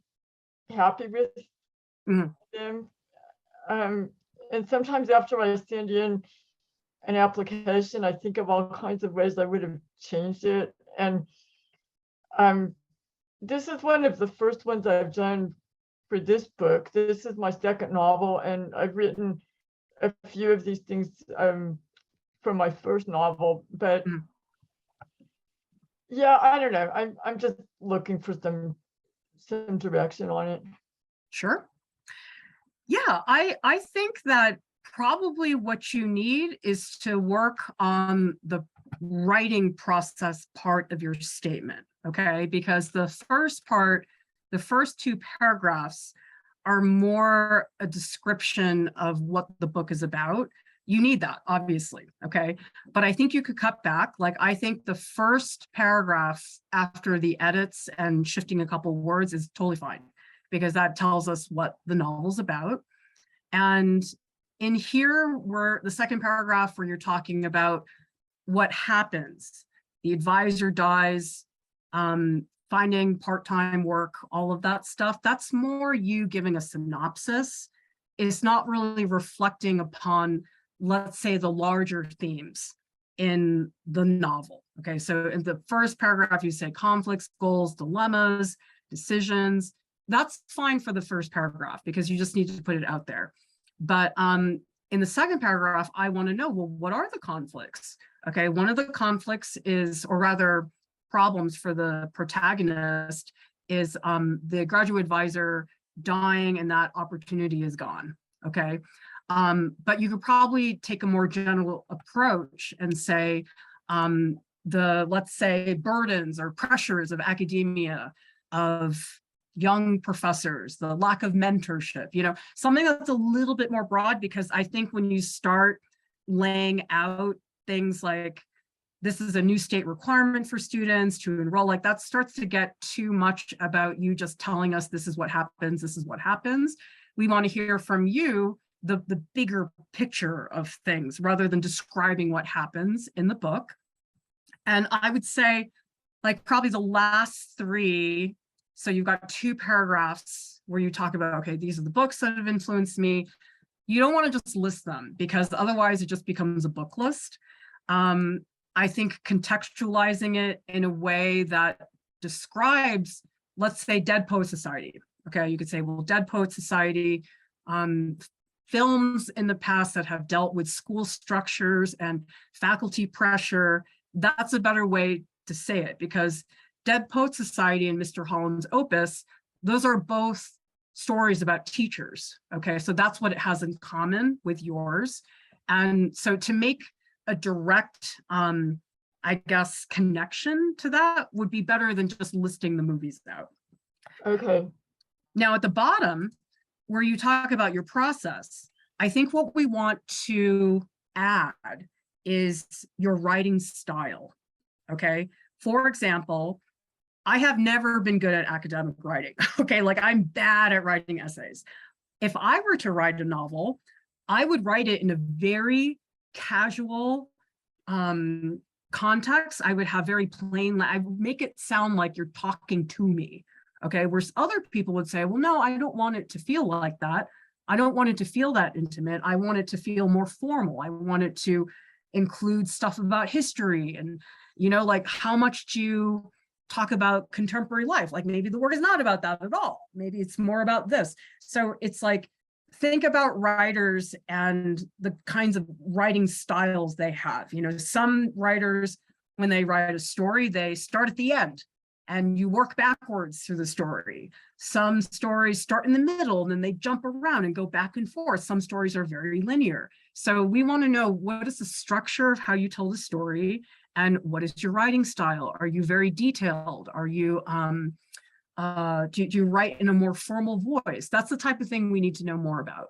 happy with Mhm. them. Um, and sometimes after I send in an application, I think of all kinds of ways I would have changed it. And this is one of the first ones I've done for this book. This is my second novel, and I've written a few of these things from my first novel, but yeah, I don't know. I'm just looking for some direction on it. Sure. Yeah, I think that probably what you need is to work on the writing process part of your statement, okay? Because the first part, the first two paragraphs are more a description of what the book is about. You need that, obviously, okay? But I think you could cut back. Like, I think the first paragraph after the edits and shifting a couple words is totally fine, because that tells us what the novel's about. And in here, where the second paragraph where you're talking about what happens, the advisor dies, finding part-time work, all of that stuff, that's more you giving a synopsis. It's not really reflecting upon, let's say, the larger themes in the novel. Okay, so in the first paragraph, you say conflicts, goals, dilemmas, decisions. That's fine for the first paragraph because you just need to put it out there. But in the second paragraph, I want to know, well, what are the conflicts? Okay, one of the conflicts is, or rather problems for the protagonist is the graduate advisor dying and that opportunity is gone. Okay, but you could probably take a more general approach and say let's say, burdens or pressures of academia, of young professors, the lack of mentorship, you know, something that's a little bit more broad, because I think when you start laying out things like this is a new state requirement for students to enroll, like that starts to get too much about you just telling us this is what happens, this is what happens. We want to hear from you the bigger picture of things rather than describing what happens in the book. And I would say, like, probably the last three, so you've got two paragraphs where you talk about, okay, these are the books that have influenced me. You don't want to just list them, because otherwise it just becomes a book list. I think contextualizing it in a way that describes, let's say, Dead Poet Society. Okay, you could say, well, Dead Poet Society, films in the past that have dealt with school structures and faculty pressure. That's a better way to say it, because Dead Poet Society and Mr. Holland's Opus, those are both stories about teachers. Okay, so that's what it has in common with yours. And so to make a direct, I guess, connection to that would be better than just listing the movies out. Okay. Now at the bottom, where you talk about your process, I think what we want to add is your writing style. Okay, for example, I have never been good at academic writing. Okay, like I'm bad at writing essays. If I were to write a novel, I would write it in a very casual context. I would have very plain, I would make it sound like you're talking to me. Okay, whereas other people would say, well, no, I don't want it to feel like that. I don't want it to feel that intimate. I want it to feel more formal. I want it to include stuff about history and, you know, like how much do you talk about contemporary life? Like maybe the work is not about that at all. Maybe it's more about this. So it's like, think about writers and the kinds of writing styles they have. You know, some writers, when they write a story, they start at the end and you work backwards through the story. Some stories start in the middle and then they jump around and go back and forth. Some stories are very linear. So we want to know, what is the structure of how you tell the story, and what is your writing style? Are you very detailed? Are you do you write in a more formal voice? That's the type of thing we need to know more about.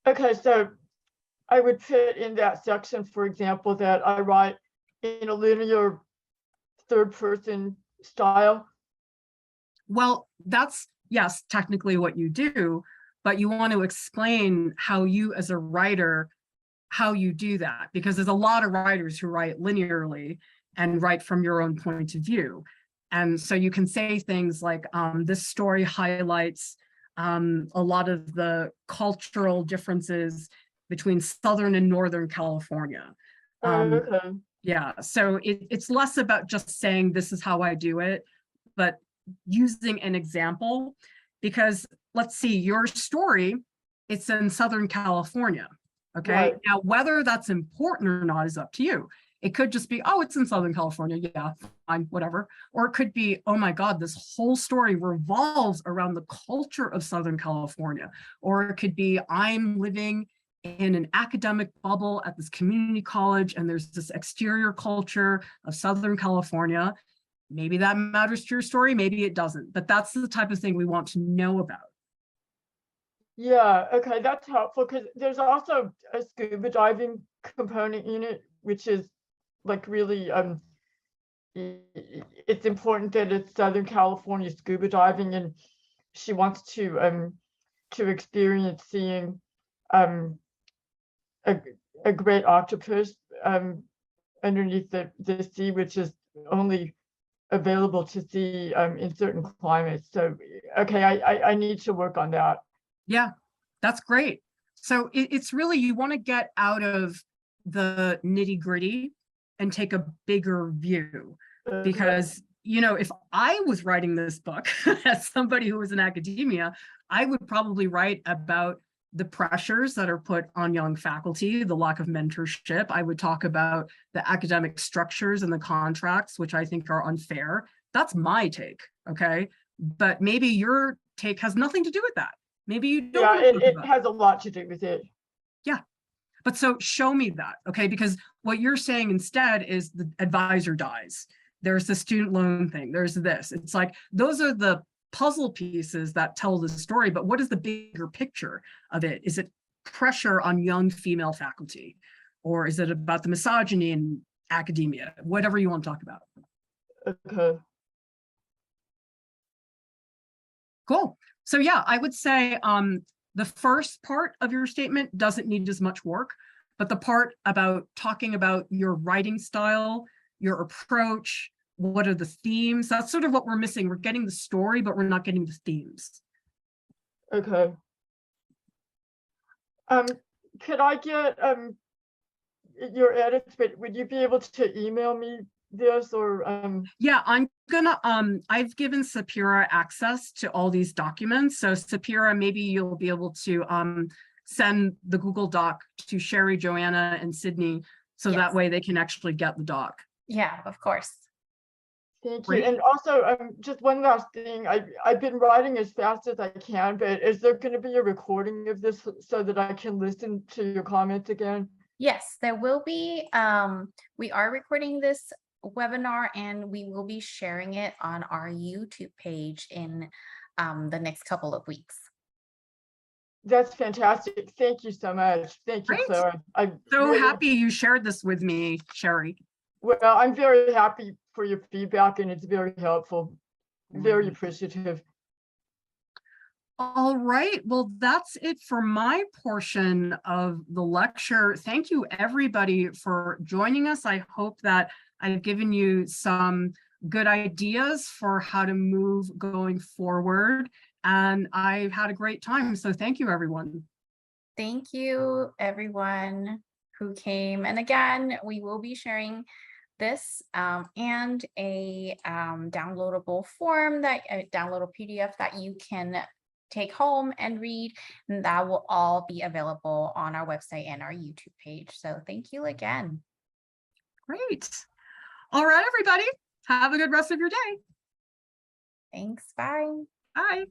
Okay, so I would put in that section, for example, that I write in a linear third person style. Well, that's, yes, technically what you do, but you want to explain how you as a writer, how you do that, because there's a lot of writers who write linearly and write from your own point of view. And so you can say things like, this story highlights a lot of the cultural differences between Southern and Northern California. Okay. Yeah, so it's less about just saying this is how I do it, but using an example, because let's see, your story, it's in Southern California. Okay. Right. Now, whether that's important or not is up to you. It could just be, oh, it's in Southern California. Yeah, fine, whatever. Or it could be, oh my God, this whole story revolves around the culture of Southern California. Or it could be, I'm living in an academic bubble at this community college, and there's this exterior culture of Southern California. Maybe that matters to your story, maybe it doesn't, but that's the type of thing we want to know about. Yeah, okay, that's helpful because there's also a scuba diving component in it, which is like really it's important that it's Southern California scuba diving, and she wants to experience seeing a great octopus underneath the sea, which is only available to see in certain climates. So okay, I need to work on that. Yeah, that's great. So it's really, you want to get out of the nitty gritty and take a bigger view. Okay. Because, you know, if I was writing this book as somebody who was in academia, I would probably write about the pressures that are put on young faculty, the lack of mentorship. I would talk about the academic structures and the contracts, which I think are unfair. That's my take, okay? But maybe your take has nothing to do with that. Maybe you don't. Yeah, it has a lot to do with it. Yeah. But so show me that, okay? Because what you're saying instead is the advisor dies. There's the student loan thing. There's this. It's like, those are the puzzle pieces that tell the story, but what is the bigger picture of it? Is it pressure on young female faculty? Or is it about the misogyny in academia? Whatever you want to talk about. Okay. Cool. So yeah, I would say the first part of your statement doesn't need as much work, but the part about talking about your writing style, your approach, what are the themes, that's sort of what we're missing. We're getting the story, but we're not getting the themes. Okay. Could I get your edits, but would you be able to email me this or Yeah, I'm gonna I've given Sapira access to all these documents. So Sapira, maybe you'll be able to send the Google Doc to Sherry, Joanna, and Sydney, so that way they can actually get the doc. Yeah, of course. Thank you. Great. And also, just one last thing. I've been writing as fast as I can, but is there going to be a recording of this so that I can listen to your comments again? Yes, there will be. We are recording this webinar and we will be sharing it on our YouTube page in the next couple of weeks. That's fantastic. Thank you so much. Thank you, Great. Clara. I'm So really happy you shared this with me, Sherry. Well, I'm very happy for your feedback and it's very helpful. Very appreciative. All right, well, that's it for my portion of the lecture. Thank you, everybody, for joining us. I hope that I've given you some good ideas for how to move going forward. And I've had a great time. So thank you, everyone. Thank you, everyone who came. And again, we will be sharing this and a downloadable form, that downloadable PDF that you can take home and read, and that will all be available on our website and our YouTube page. So thank you again. Great. All right, everybody. Have a good rest of your day. Thanks. Bye. Bye.